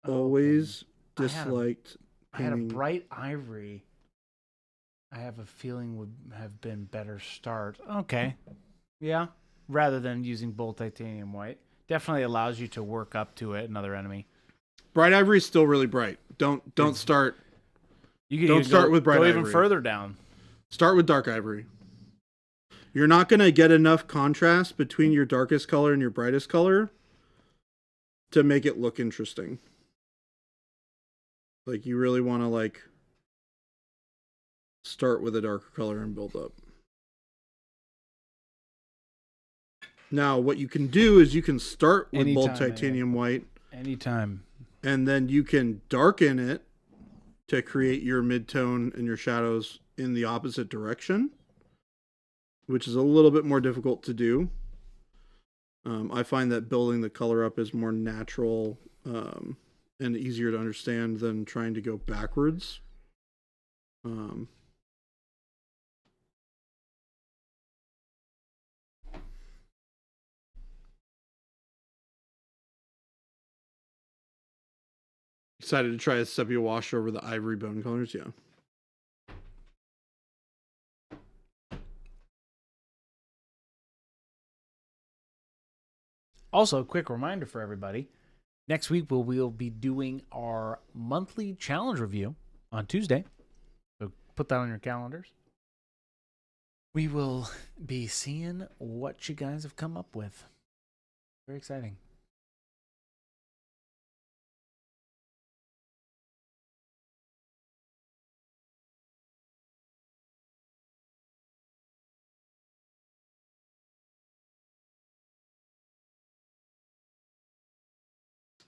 always disliked painting. I had a bright ivory. I have a feeling would have been better start. Okay. Yeah. Rather than using bold titanium white. Definitely allows you to work up to it, another enemy. Bright ivory is still really bright. Don't start. Don't start with bright go ivory. Even further down. Start with dark ivory. You're not going to get enough contrast between your darkest color and your brightest color to make it look interesting. Like you really want to like start with a darker color and build up. Now, what you can do is you can start with bold titanium white. Anytime. And then you can darken it to create your midtone and your shadows in the opposite direction, which is a little bit more difficult to do. I find that building the color up is more natural and easier to understand than trying to go backwards. Excited to try a sepia wash over the ivory bone colors, yeah. Also, quick reminder for everybody. Next week, we'll be doing our monthly challenge review on Tuesday. So put that on your calendars. We will be seeing what you guys have come up with. Very exciting.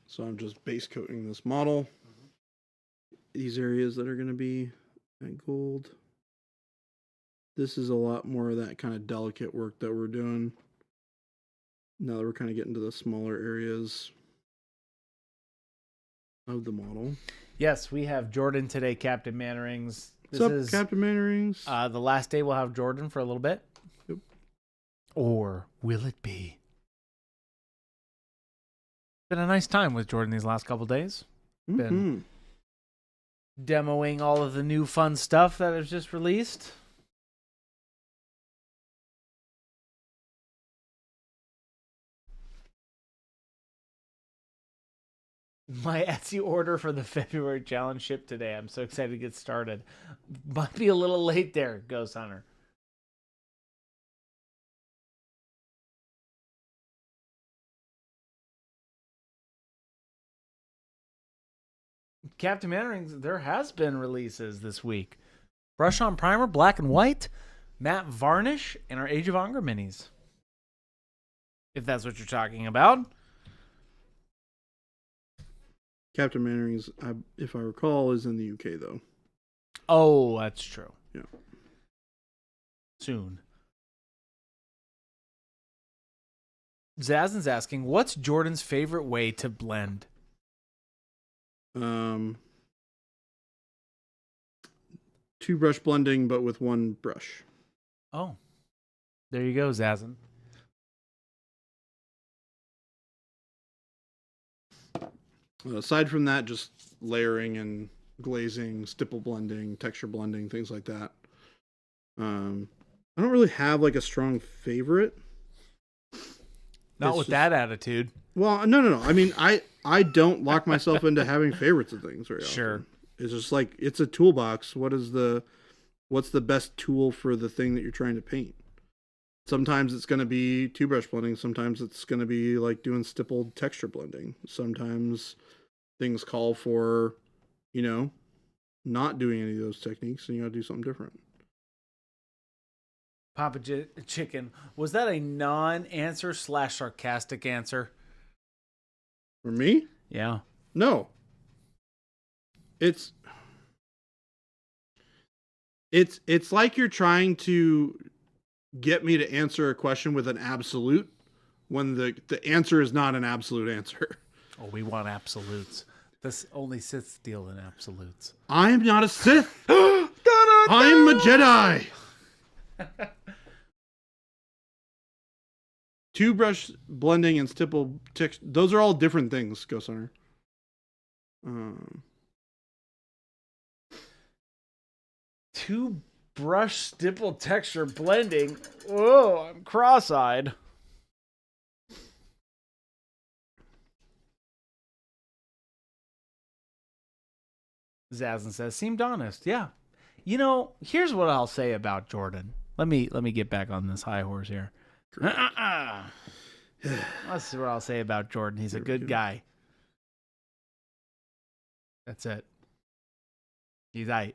So I'm just base coating this model. These areas that are going to be at gold. This is a lot more of that kind of delicate work that we're doing. Now that we're kind of getting to the smaller areas of the model. Yes, we have Jordan today, Captain Mannerings. What's up, Captain Mannerings? The last day we'll have Jordan for a little bit. Yep. Or will it be? Been a nice time with Jordan these last couple days. Been demoing all of the new fun stuff that is just released. My Etsy order for the February challenge shipped today. I'm so excited to get started. Might be a little late there, Ghost Hunter. Captain Mannerings, there has been releases this week. Brush on Primer, Black and White, Matte Varnish, and our Age of Angra minis. If that's what you're talking about. Captain Mannerings, if I recall, is in the UK, though. Oh, that's true. Yeah. Soon. Zazin's asking, what's Jordan's favorite way to blend? Two brush blending, but with one brush. Oh, there you go, Zazin. Aside from that, just layering and glazing, stipple blending, texture blending, things like that. I don't really have like a strong favorite. Not It's with just, that attitude. Well, no. I mean, I don't lock myself into having favorites of things very often. Sure. It's just like, it's a toolbox. What's the best tool for the thing that you're trying to paint? Sometimes it's going to be two brush blending. Sometimes it's going to be like doing stippled texture blending. Sometimes things call for, not doing any of those techniques, and you got to do something different. Papa Chicken, was that a non-answer / sarcastic answer? For me? Yeah. No. It's like you're trying to get me to answer a question with an absolute when the answer is not an absolute answer. Oh, we want absolutes. This only Siths deal in absolutes. I am not a Sith. I'm a Jedi. Two brush blending and stipple text, those are all different things, Ghost Hunter. Two brush stipple texture blending. Oh, I'm cross-eyed. Zazin says, seemed honest. Yeah. Here's what I'll say about Jordan. Let me get back on this high horse here. Let's see what I'll say about Jordan. He's a good guy. That's it. He's aight.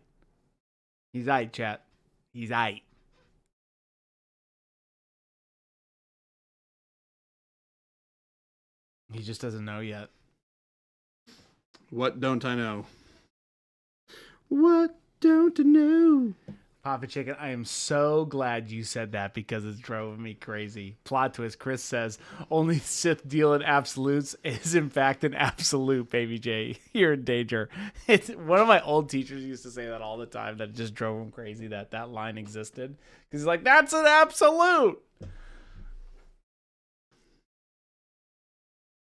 He's aight, chat. He's aight. He just doesn't know yet. What don't I know? What don't I know? Papa Chicken, I am so glad you said that because it drove me crazy. Plot twist, Chris says, only Sith deal in absolutes is in fact an absolute, Baby J. You're in danger. It's one of my old teachers used to say that all the time. That just drove him crazy that line existed. Because he's like, that's an absolute.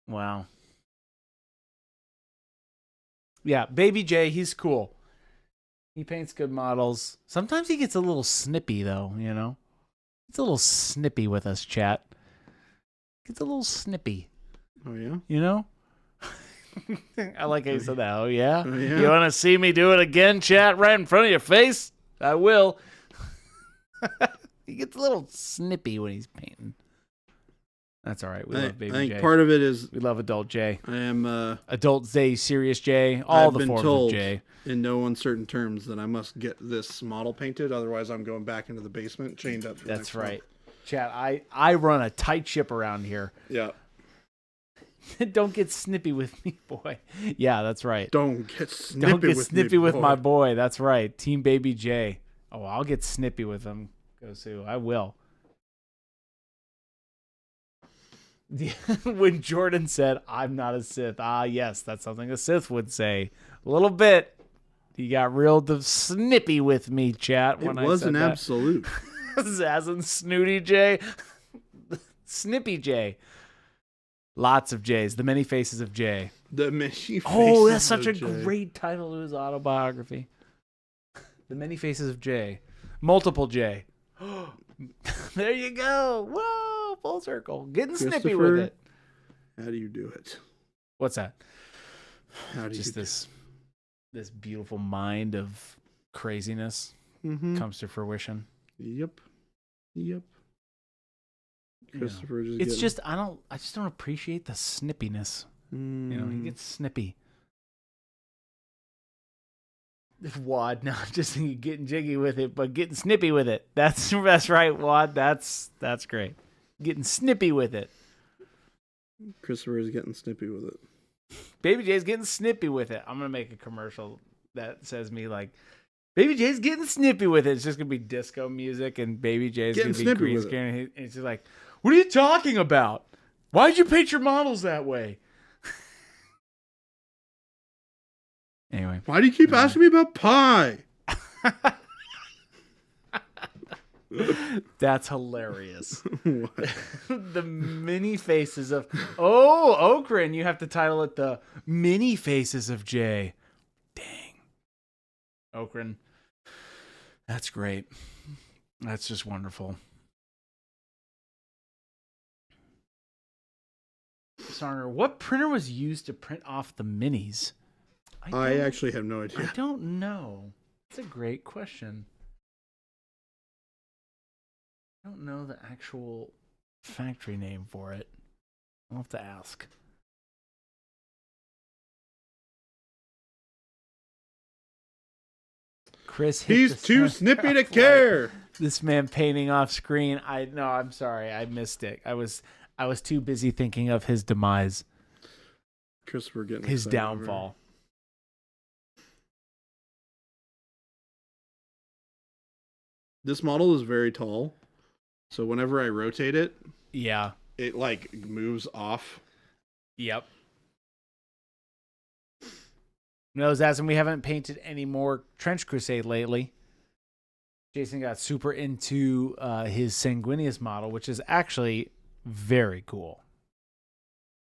Wow. Yeah, Baby J, he's cool. He paints good models. Sometimes he gets a little snippy, though, you know? It's a little snippy with us, chat. Gets a little snippy. Oh, yeah? You know? I like how you said that. Oh, yeah? Oh, yeah? You want to see me do it again, chat, right in front of your face? I will. He gets a little snippy when he's painting. That's all right. We love Baby J. I think part of it is we love Adult J. I am Adult J, Serious J, all I've the been forms told of J. in no uncertain terms that I must get this model painted, otherwise I'm going back into the basement chained up. For That's the next right. Chat, I run a tight ship around here. Yeah. Don't get snippy with me, boy. Yeah, that's right. Don't get snippy with my boy. That's right. Team Baby J. Oh, I'll get snippy with him. Go Sue. I will. When Jordan said, I'm not a Sith. Ah, yes, that's something a Sith would say. A little bit. He got real snippy with me, chat. When It was I said an that. absolute. Zaz and Snooty J. Snippy J. Lots of J's. The Many Faces of J. The many faces. Oh, that's such a of J. great title to his autobiography. The Many Faces of J. Multiple J. There you go. Whoa, full circle. Getting snippy with it. How do you do it? What's that? How do Just you this beautiful mind of craziness comes to fruition. Yep. Christopher just it's just I just don't appreciate the snippiness. You know, he gets snippy. Wad, no, just getting jiggy with it, but getting snippy with it. That's right, Wad. That's great. Getting snippy with it. Christopher is getting snippy with it. Baby J's getting snippy with it. I'm gonna make a commercial that says me like, Baby J's getting snippy with it. It's just gonna be disco music, and Baby J's Getting gonna be snippy green with it. screen, and he's just like, "What are you talking about? Why'd you paint your models that way?" Anyway, Why do you keep asking me about pie? that's hilarious. What? The many faces of Okran. You have to title it the many faces of Jay. Dang, Okran. That's great. That's just wonderful. Sarner, what printer was used to print off the minis? I actually have no I idea. don't know. It's a great question. I don't know the actual factory name for it. I'll have to ask. Chris, He's too snippy to care. This man painting off screen. I'm sorry, I missed it. I was too busy thinking of his demise, Christopher getting his excited over downfall. This model is very tall, so whenever I rotate it, Yeah. it like moves off. Yep. No, Zazin, we haven't painted any more Trench Crusade lately. Jason got super into his Sanguinius model, which is actually very cool.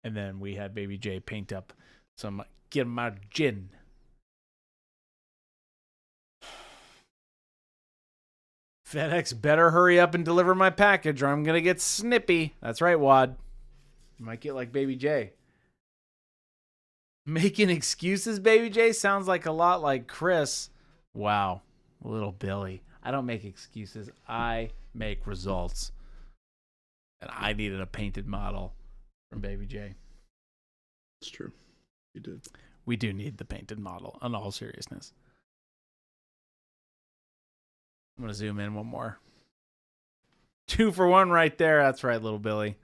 And then we had Baby J paint up some Qamar Djinn. FedEx better hurry up and deliver my package or I'm going to get snippy. That's right, Wad. You might get like Baby J. Making excuses, Baby J, sounds like a lot like Chris. Wow, little Billy. I don't make excuses. I make results. And I needed a painted model from Baby J. It's true. You did. We do need the painted model, in all seriousness. I'm going to zoom in one more. 2 for 1 right there. That's right, little Billy.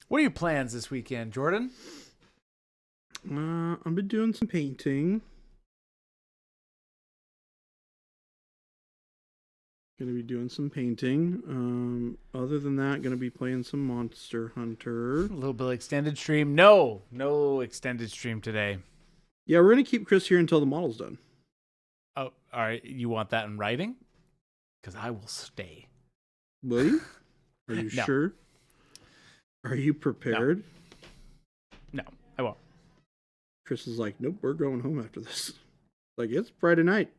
What are your plans this weekend, Jordan? I've been doing some painting. Gonna be doing some painting. Other than that, gonna be playing some Monster Hunter. A little bit of extended stream. No extended stream today. Yeah, we're gonna keep Chris here until the model's done. Oh, all right. You want that in writing? Because I will stay. Will you? Are you No. sure? Are you prepared? No, I won't. Chris is like, nope, we're going home after this. Like, it's Friday night.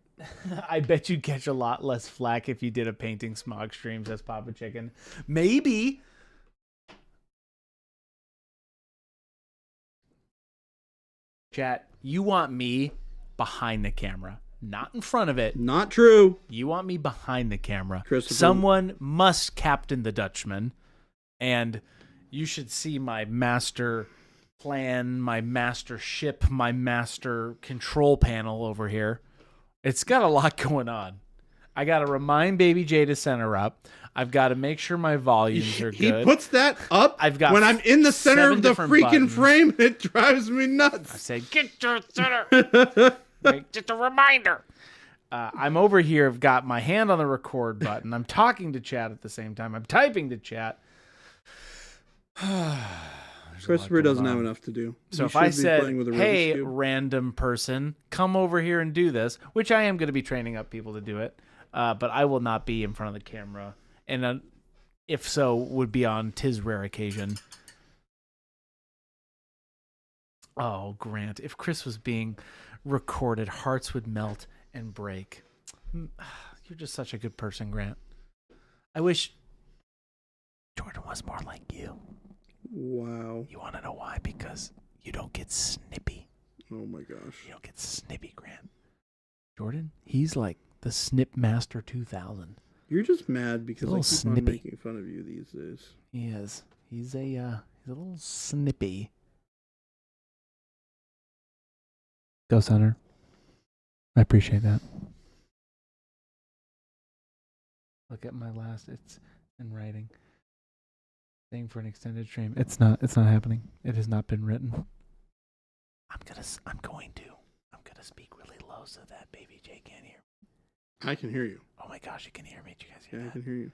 I bet you'd catch a lot less flack if you did a painting smog streams as Papa Chicken. Maybe. Chat, you want me behind the camera, not in front of it. Not true. You want me behind the camera. Christopher. Someone must captain the Dutchman. And you should see my master plan, my master ship, my master control panel over here. It's got a lot going on. I got to remind Baby J to center up. I've got to make sure my volumes are He good. puts that up I've got when I'm in the center 7 of the different freaking buttons. frame. It drives me I nuts. said, get to center. Right, just a reminder. I'm over here. I've got my hand on the record button. I'm talking to chat at the same time. I'm typing to chat. Christopher doesn't have enough to do. So He if I should be said, playing with a hey, Rubik's Cube. random person, come over here and do this, which I am going to be training up people to do it, but I will not be in front of the camera. And if so, would be on tis rare occasion. Oh, Grant, if Chris was being recorded, hearts would melt and break. You're just such a good person, Grant. I wish Jordan was more like you. Wow. You want to know why? Because you don't get snippy. Oh my gosh. You don't get snippy, Grant. Jordan, he's like the Snip Master 2000. You're just mad because I little keep snippy. on making fun of you these days. He is. He's a little snippy. Go, Center. I appreciate that. Look at my last. It's in writing. Staying for an extended stream. It's not happening. It has not been written. I'm going to speak really low so that Baby J can't hear me. I can hear you. Oh my gosh, you can hear me. Did you guys hear Yeah, I that? can hear you.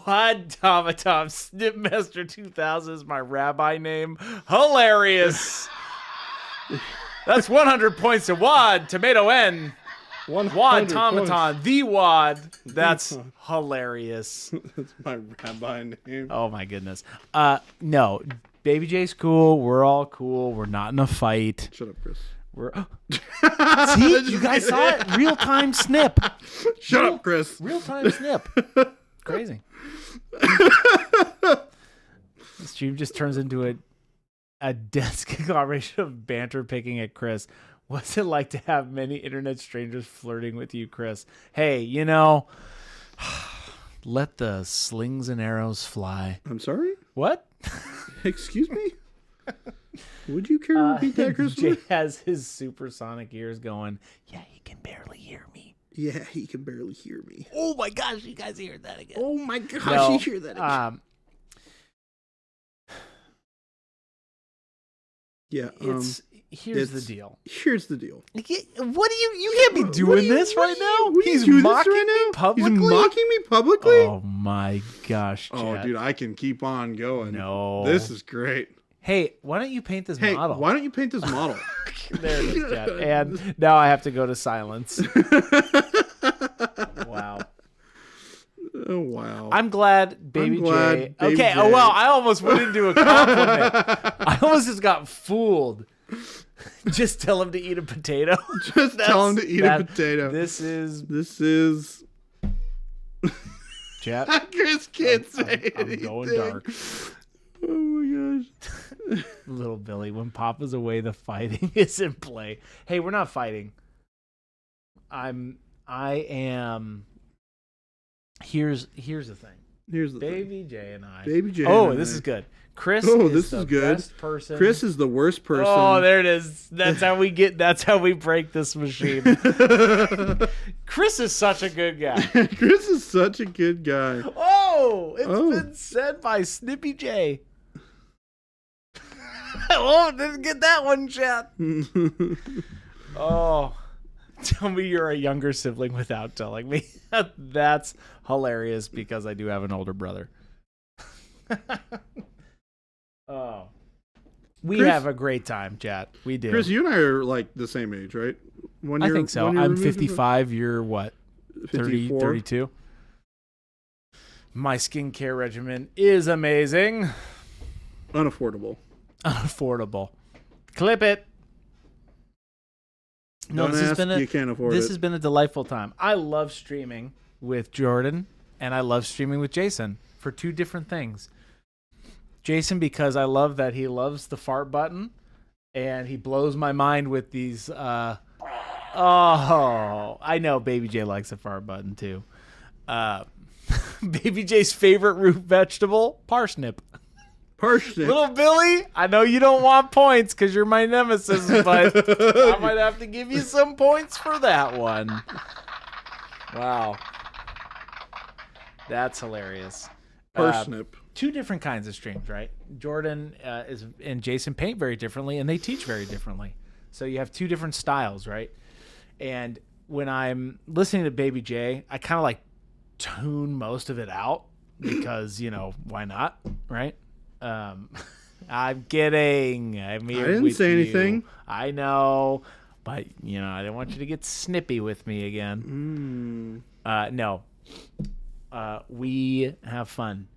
What? Tomatom Snipmaster 2000 is my rabbi name. Hilarious. That's 100 points to Wad. Tomato N. Wad 100 Tomaton. points. The Wad. That's hilarious. That's my rabbi name. Oh my goodness. No. Baby J's cool. We're all cool. We're not in a fight. Shut up, Chris. We're See? You guys saw it? Real-time snip. Shut up, Chris. Real-time snip. Crazy. The stream just turns into a dense conglomeration of banter picking at Chris. What's it like to have many internet strangers flirting with you, Chris? Hey, let the slings and arrows fly. I'm sorry? What? Excuse me? Would you care to repeat that, Christopher? Jay has his supersonic ears going, yeah, he can barely hear me. Yeah, he can barely hear me. Oh my gosh, you guys hear that again. Oh my gosh, No, you hear that again. Yeah, Here's the deal. Here's the deal. What do you can't be doing this right now? What are you He's doing this mocking right me now? publicly. He's mocking me publicly? Oh my gosh, Oh, chat. dude, I can keep on going. No. This is great. Hey, why don't you paint this Hey, model? why don't you paint this model? There it is, chat. And now I have to go to silence. Wow. Oh, wow. I'm glad Baby glad J. Baby Okay, J. oh wow, I almost went into a compliment. I almost just got fooled. Just tell him to eat a potato. Just tell him to eat a potato. This is chat. Chris can't say I'm anything. going dark. Oh my gosh. Little Billy, when Papa's away, the fighting is in play. Hey, we're not fighting. I am. Here's the thing. Here's the Baby J and I. Baby J. Oh, and this I. is good. Chris Oh, is this the is good. best person. Chris is the worst person. Oh, there it is. That's how we break this machine. Chris is such a good guy. Chris is such a good guy. Oh, it's Oh. been said by Snippy J. Oh, didn't get that one, chat. Oh, tell me you're a younger sibling without telling me. That's hilarious because I do have an older brother. Oh, we Chris- have a great time, chat. We do. Chris, you and I are like the same age, right? I think so. I'm 55. You're what? 30, 54. 32. My skincare regimen is amazing. Unaffordable. Unaffordable. Clip it. No, Don't ask, you can't afford this it. has been a delightful time. I love streaming with Jordan, and I love streaming with Jason for two different things. Jason, because I love that he loves the fart button, and he blows my mind with these. I know Baby J likes the fart button too. Baby J's favorite root vegetable, parsnip. Parsnip. Little Billy, I know you don't want points because you're my nemesis, but I might have to give you some points for that one. Wow. That's hilarious. Parsnip. Two different kinds of streams, right? Jordan and Jason paint very differently, and they teach very differently. So you have two different styles, right? And when I'm listening to Baby J, I kind of like tune most of it out because, why not, right? I'm kidding. I'm here I didn't with say you. anything. I know, but I didn't want you to get snippy with me again. No, we have fun,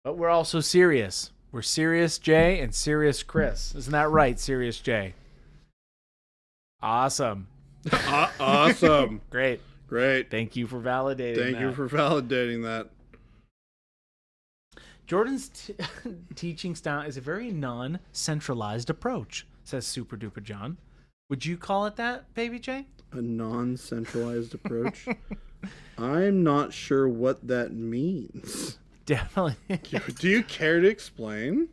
but we're also serious. We're Serious Jay and Serious Chris. Isn't that right, Serious Jay? Awesome. Awesome. Great. Thank you for validating Thank that. you for validating that. Jordan's teaching style is a very non-centralized approach, says Super Duper John. Would you call it that, Baby J? A non-centralized approach? I'm not sure what that means. Definitely. Do you care to explain?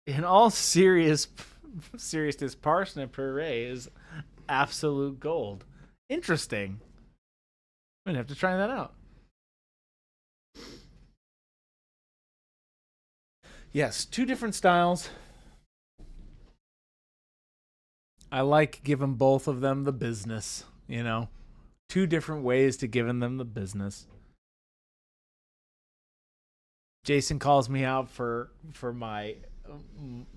In all seriousness, parsnip puree is absolute gold. Interesting. I'm going to have to try that out. Yes, two different styles. I like giving both of them the business, Two different ways to giving them the business. Jason calls me out for my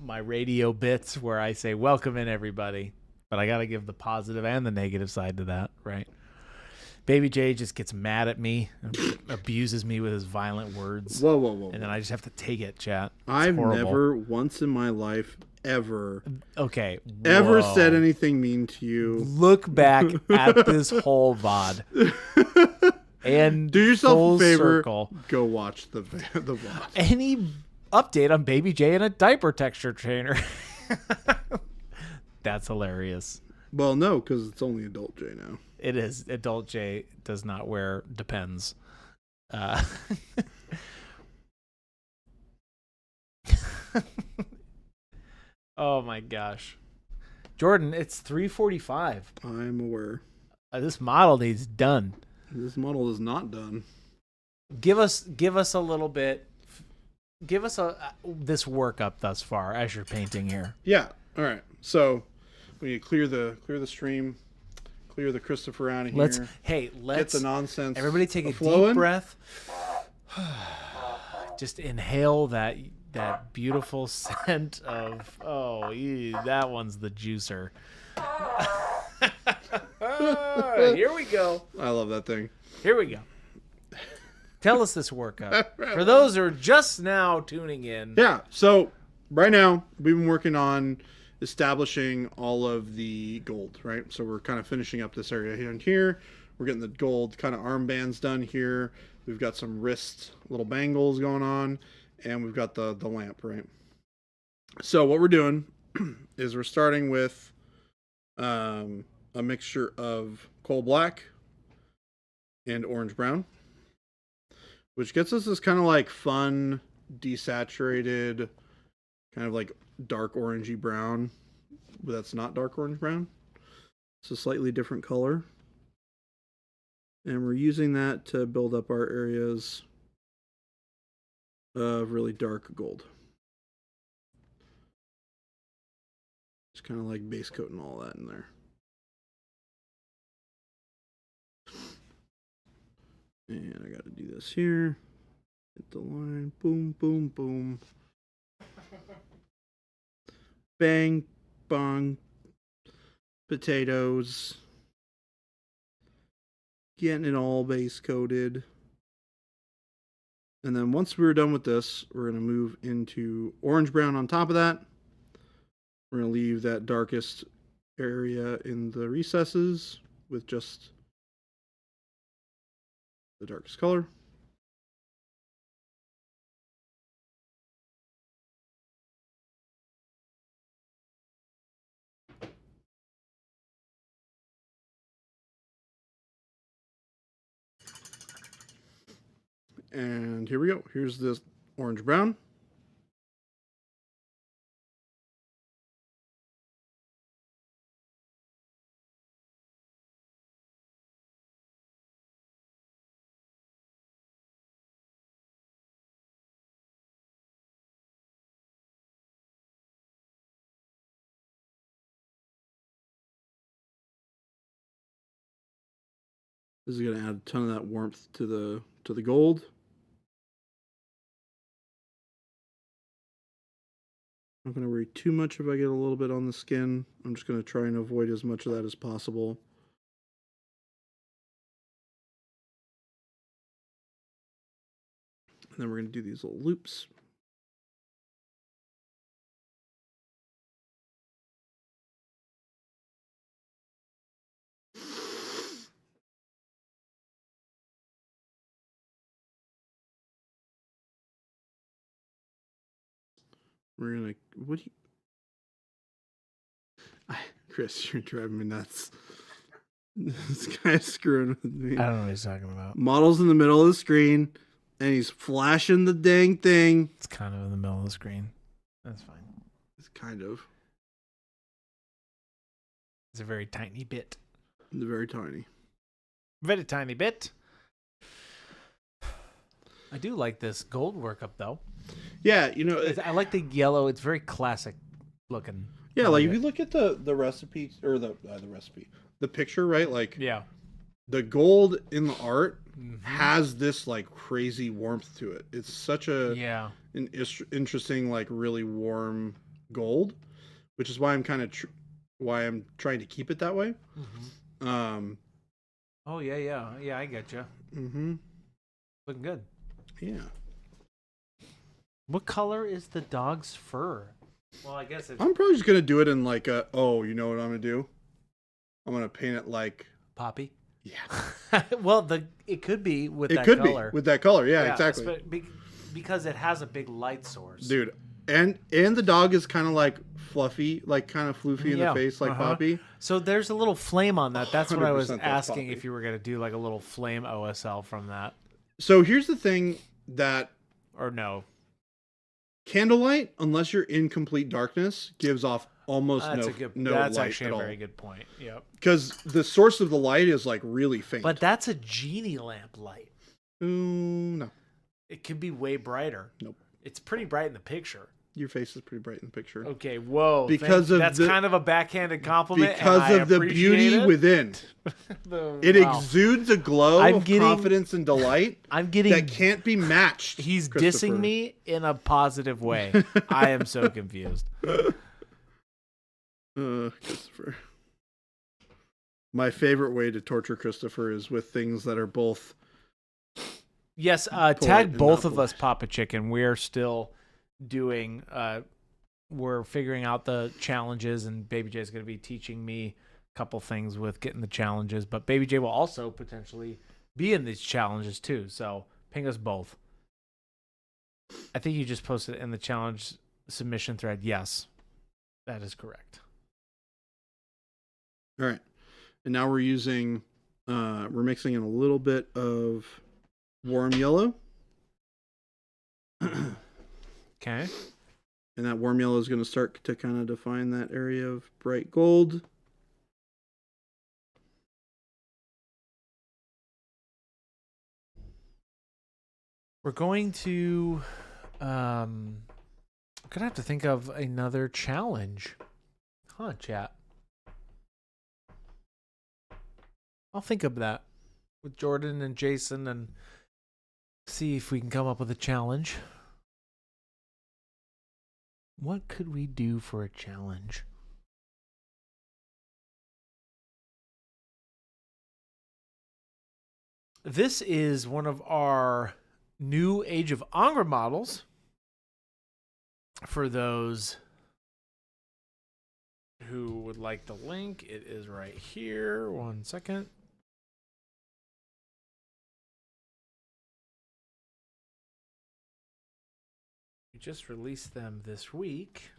radio bits where I say, welcome in, everybody. But I got to give the positive and the negative side to that, right? Baby J just gets mad at me and abuses me with his violent words. Whoa. And then I just have to take it, chat. It's I've horrible. never once in my life ever said anything mean to you. Look back at this whole VOD. And do yourself full a favor. Circle. Go watch the VOD. Any update on Baby J and a diaper texture trainer? That's hilarious. Well, no, because it's only adult J now. It is. Adult J does not wear Depends. Oh my gosh. Jordan, it's 3:45. I'm aware. This model needs done. This model is not done. Give us a little bit. Give us this workup thus far as you're painting here. Yeah. All right. So we need to clear the stream, clear the Christopher out of here. Let's get the nonsense. Everybody take a flowing. deep breath. Just inhale that beautiful scent of that one's the juicer. Here we go. I love that thing. Here we go. Tell us this workup. For those who are just now tuning in. Yeah, so right now we've been working on establishing all of the gold, right? So we're kind of finishing up this area here and here. We're getting the gold kind of armbands done here. We've got some wrist little bangles going on, and we've got the lamp, right? So what we're doing is we're starting with a mixture of coal black and orange brown, which gets us this kind of like fun, desaturated, kind of like dark orangey brown, but that's not dark orange brown. It's a slightly different color. And we're using that to build up our areas of really dark gold. kind of like base coating all that in there. And I got to do this here. Hit the line. Boom, boom, boom. Bang, bong. Potatoes. Getting it all base coated. And then once we're done with this, we're going to move into orange brown on top of that. We're going to leave that darkest area in the recesses with just the darkest color. And here we go. Here's this orange brown. This is going to add a ton of that warmth to the gold. I'm not going to worry too much if I get a little bit on the skin. I'm just going to try and avoid as much of that as possible. And then we're going to do these little loops. We're going to, what do you, Chris, you're driving me nuts. This guy's screwing with me. I don't know what he's talking about. Model's in the middle of the screen, and he's flashing the dang thing. It's kind of in the middle of the screen. That's fine. It's kind of. It's a very tiny bit. It's very tiny. Very tiny bit. I do like this gold workup, though. Yeah, you know, I like the yellow. It's very classic looking. Yeah, like if you look at the recipe or the recipe, the picture, right? Like, yeah, the gold in the art has this like crazy warmth to it. It's such an interesting, like really warm gold, which is why I'm kind of why I'm trying to keep it that way. Oh yeah, I get you. Looking good. Yeah. What color is the dog's fur? Well, I guess it's... I'm probably just gonna do it in like a. Oh, you know what I'm gonna do? I'm gonna paint it like poppy. Yeah. Well, it could be with that color. Be with that color. Yeah, exactly. Because it has a big light source, dude. And the dog is kind of like fluffy, like kind of floofy in the face, like Poppy. So there's a little flame on that. That's what I was asking, Poppy. if you were gonna do like a little flame OSL from that. So here's the thing that, or no, candlelight, unless you're in complete darkness, gives off almost no that's light actually at a very all. good point. Yep. Because the source of the light is like really faint. But that's a genie lamp light. No. It could be way brighter. Nope. It's pretty bright in the picture. Your face is pretty bright in the picture. Okay, whoa. That's kind of a backhanded compliment. Because of the beauty within. It exudes a glow of confidence and delight that can't be matched. He's dissing me in a positive way. I am so confused. Christopher. My favorite way to torture Christopher is with things that are both... Yes, tag both of us, Papa Chicken. We're still doing... we're figuring out the challenges, and Baby J is going to be teaching me a couple things with getting the challenges, but Baby J will also potentially be in these challenges too, so ping us both. I think you just posted in the challenge submission thread. Yes, that is correct. All right, and now we're using we're mixing in a little bit of warm yellow. Okay. And that warm yellow is going to start to kind of define that area of bright gold. We're going to I'm gonna have to think of another challenge. Huh, chat. I'll think of that with Jordan and Jason and see if we can come up with a challenge. What could we do for a challenge? This is one of our new Age of Angra models. For those who would like the link, it is right here. 1 second. We just released them this week.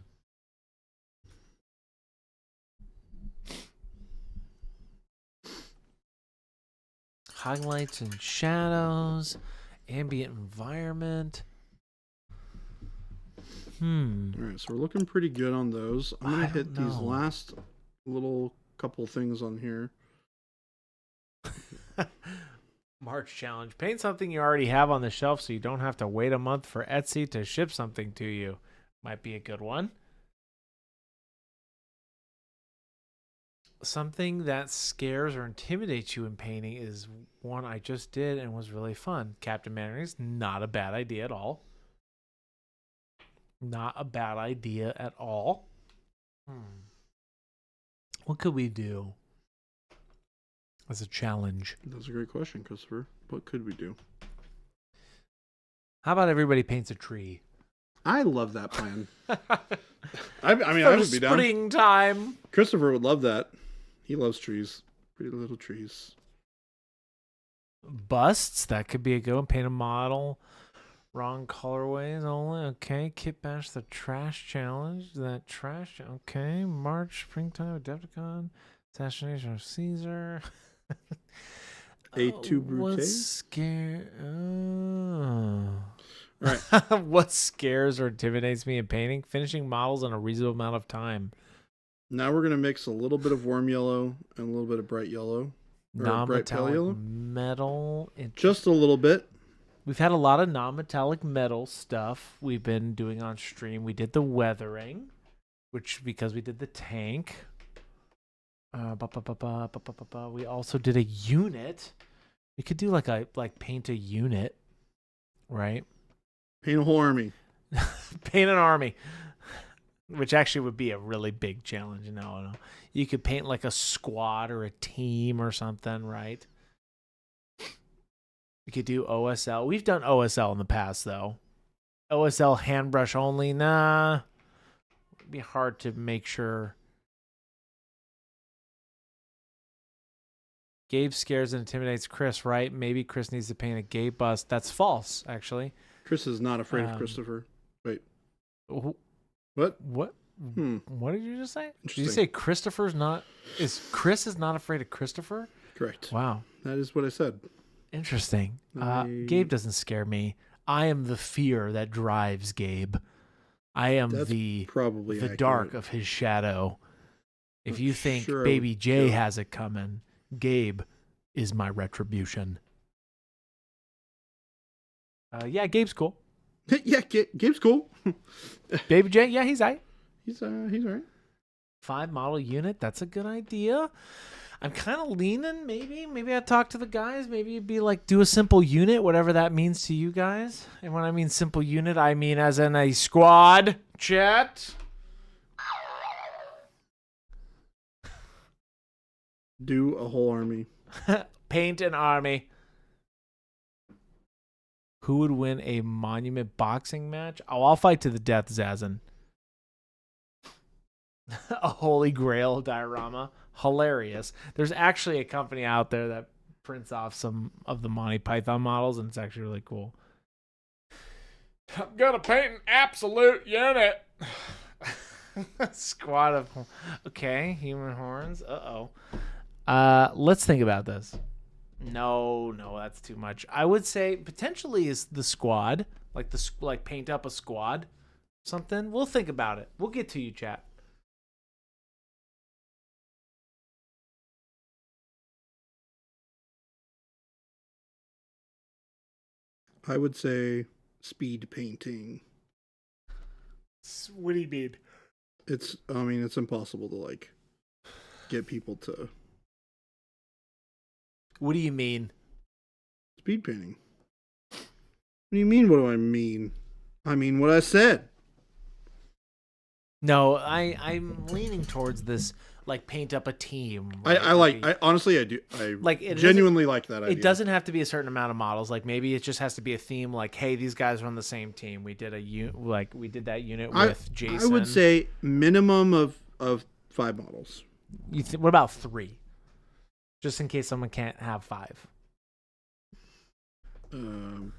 Highlights and shadows, ambient environment. All right, so we're looking pretty good on those. I'm gonna hit these last little couple things on here. March challenge. Paint something you already have on the shelf so you don't have to wait a month for Etsy to ship something to you. Might be a good one. Something that scares or intimidates you in painting is one I just did and was really fun. Captain Manners, not a bad idea at all. Not a bad idea at all. What could we do as a challenge? That's a great question, Christopher. What could we do? How about everybody paints a tree? I love that plan. I mean, I would be down. Springtime. Christopher would love that. He loves trees. Pretty little trees. Busts. That could be a good one. Paint a model. Wrong colorways only. Okay. Kit Bash the trash challenge. That trash. Okay. March, springtime, Adepticon. Assassination of Caesar. A2 Brute. What's scare? Oh. Right. What scares or intimidates me in painting? Finishing models in a reasonable amount of time. Now we're going to mix a little bit of warm yellow and a little bit of bright yellow. Or bright pale yellow. Metal. Just a little bit. We've had a lot of non-metallic metal stuff we've been doing on stream. We did the weathering, which because we did the tank. We also did a unit. We could do like paint a unit, right? Paint a whole army. Paint an army, which actually would be a really big challenge. No. You could paint like a squad or a team or something, right? We could do OSL. We've done OSL in the past, though. OSL hand brush only, nah. It'd be hard to make sure. Gabe scares and intimidates Chris, right? Maybe Chris needs to paint a Gabe bust. That's false, actually. Chris is not afraid of Christopher. Wait. What? What? What did you just say? Did you say Christopher's not... Chris is not afraid of Christopher? Correct. Wow. That is what I said. Interesting. Gabe doesn't scare me. I am the fear that drives Gabe. I am the dark of his shadow. If you think Baby J has it coming, Gabe is my retribution. Yeah, Gabe's cool. Yeah, Gabe's cool. Baby J, yeah, he's right. He's all right. 5 model unit, that's a good idea. I'm kind of leaning, maybe I talk to the guys. Maybe it'd be like do a simple unit, whatever that means to you guys. And when I mean simple unit, I mean as in a squad. Chat. Do a whole army. Paint an army. Who would win a monument boxing match? Oh, I'll fight to the death, Zazin. A holy grail diorama. Hilarious. There's actually a company out there that prints off some of the Monty Python models, and it's actually really cool. I'm gonna paint an absolute unit. Squad of... Okay, human horns. Uh-oh. Let's think about this. No, that's too much. I would say potentially is the squad, like paint up a squad, something. We'll think about it. We'll get to you, chat. I would say speed painting. What do you mean? It's impossible to like get people to. What do you mean? Speed painting. What do you mean? What do I mean? I mean what I said. No, I'm leaning towards this, like, paint up a team. Right? I honestly, I do. I like genuinely like that idea. It doesn't have to be a certain amount of models. Like, maybe it just has to be a theme. Like, hey, these guys are on the same team. We did we did that unit with Jason. I would say minimum of 5 models. What about 3? Just in case someone can't have 5. I don't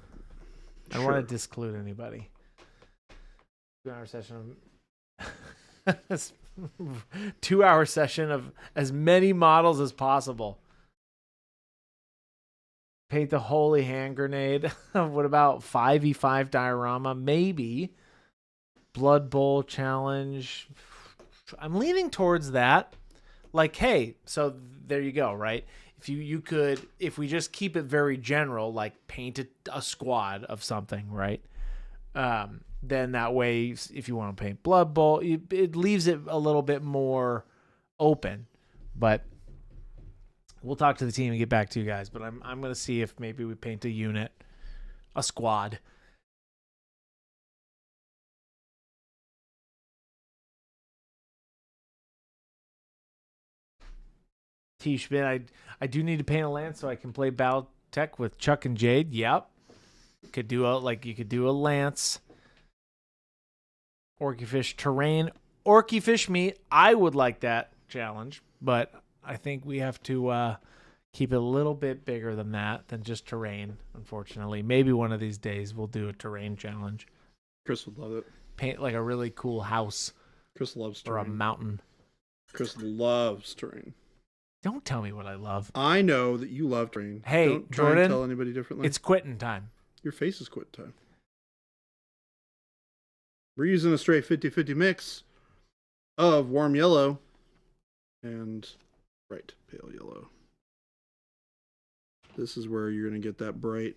want to disclude anybody. 2-hour session. 2-hour session of as many models as possible. Paint the holy hand grenade. What about 5v5 diorama? Maybe. Blood Bowl challenge. I'm leaning towards that. Like, hey, so there you go, right? If we just keep it very general, like paint a squad of something, right? Then that way, if you want to paint Blood Bowl, it leaves it a little bit more open. But we'll talk to the team and get back to you guys. But I'm going to see if maybe we paint a unit, a squad. T. Schmidt, I do need to paint a lance so I can play Battletech with Chuck and Jade. Yep. You could do a lance. Orkyfish terrain. Orkyfish meat. I would like that challenge, but I think we have to keep it a little bit bigger than that, than just terrain, unfortunately. Maybe one of these days we'll do a terrain challenge. Chris would love it. Paint like a really cool house. Chris loves terrain. Or a mountain. Chris loves terrain. Don't tell me what I love. I know that you love terrain. Hey, don't try Jordan, and tell anybody differently. It's quitting time. Your face is quitting time. We're using a straight 50-50 mix of warm yellow and bright pale yellow. This is where you're going to get that bright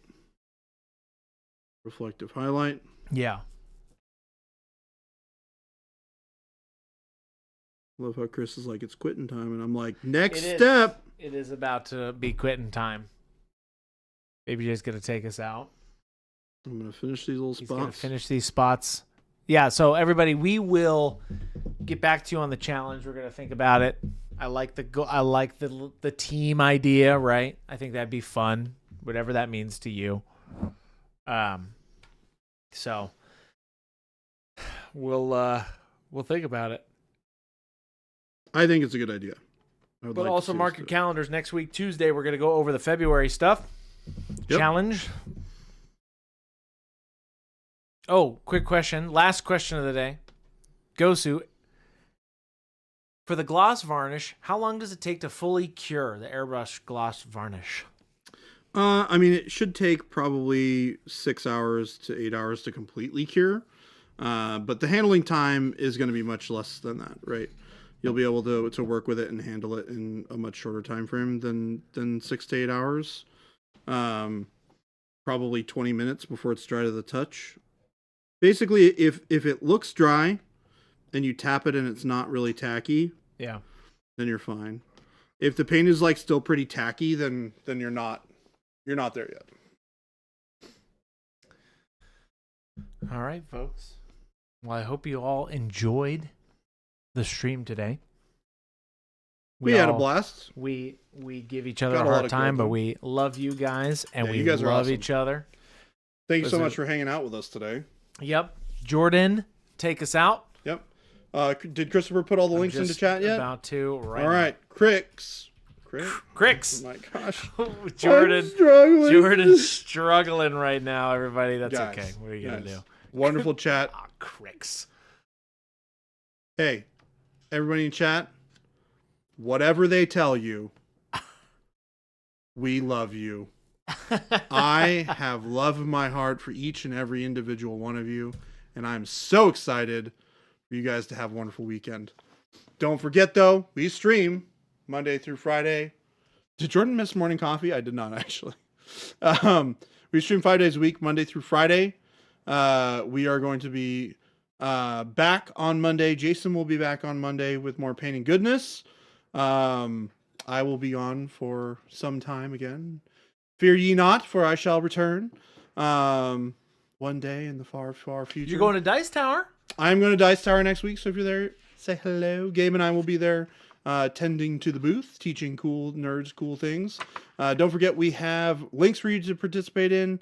reflective highlight. Yeah. Love how Chris is like, it's quitting time. And I'm like, next step. It is about to be quitting time. Maybe you're just going to take us out. I'm going to finish these little spots. He's going to finish these spots. Yeah, so everybody, we will get back to you on the challenge. We're going to think about it. I like the team idea, right? I think that'd be fun, whatever that means to you. So we'll think about it. I think it's a good idea. But also mark your calendars. Next week, Tuesday, we're going to go over the February stuff. Yep. Challenge. Oh, quick question. Last question of the day. Gosu. For the gloss varnish, how long does it take to fully cure the airbrush gloss varnish? It should take probably 6 hours to 8 hours to completely cure. But the handling time is going to be much less than that, right? You'll be able to work with it and handle it in a much shorter time frame than 6 to 8 hours. Probably 20 minutes before it's dry to the touch. Basically, if it looks dry and you tap it and it's not really tacky, yeah, then you're fine. If the paint is like still pretty tacky, then you're not there yet. All right, folks. Well, I hope you all enjoyed the stream today. We had a blast. We give each other a hard time, but we love you guys, and we love each other. Thank you so much for hanging out with us today. Yep. Jordan, take us out. Yep. Did Christopher put all the links into chat yet? About to. Right. All right. Cricks. Oh my gosh. Jordan's struggling right now, everybody. That's guys, okay. What are you going to do? Wonderful chat. Cricks. Hey, everybody in chat, whatever they tell you, we love you. I have love in my heart for each and every individual one of you, and I'm so excited for you guys to have a wonderful weekend. Don't forget, though, we stream Monday through Friday. Did Jordan miss morning coffee? I did not, actually. We stream 5 days a week, Monday through Friday. We are going to be back on Monday. Jason will be back on Monday with more painting goodness. I will be on for some time again. Fear ye not, for I shall return. One day in the far, far future. You're going to Dice Tower? I'm going to Dice Tower next week, so if you're there, say hello. Gabe and I will be there tending to the booth, teaching cool nerds cool things. Don't forget, we have links for you to participate in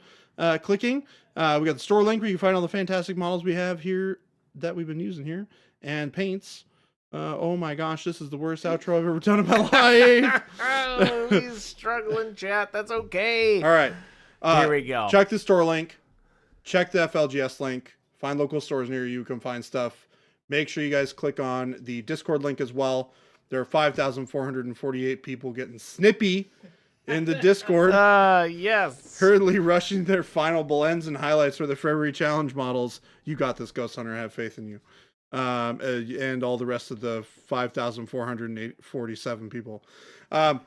clicking. We got the store link where you can find all the fantastic models we have here that we've been using here, and paints. Oh my gosh, this is the worst outro I've ever done in my life. Oh, he's struggling, chat. That's okay. All right. Here we go. Check the store link. Check the FLGS link. Find local stores near you. Come find stuff. Make sure you guys click on the Discord link as well. There are 5,448 people getting snippy in the Discord. Yes. Hurriedly rushing their final blends and highlights for the February challenge models. You got this, Ghost Hunter. I have faith in you. And all the rest of the 5,447 people. We're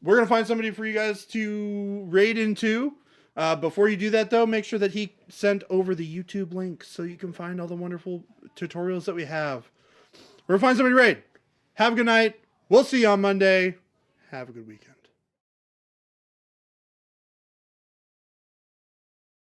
going to find somebody for you guys to raid into. Before you do that, though, make sure that he sent over the YouTube link so you can find all the wonderful tutorials that we have. We're going to find somebody to raid. Have a good night. We'll see you on Monday. Have a good weekend.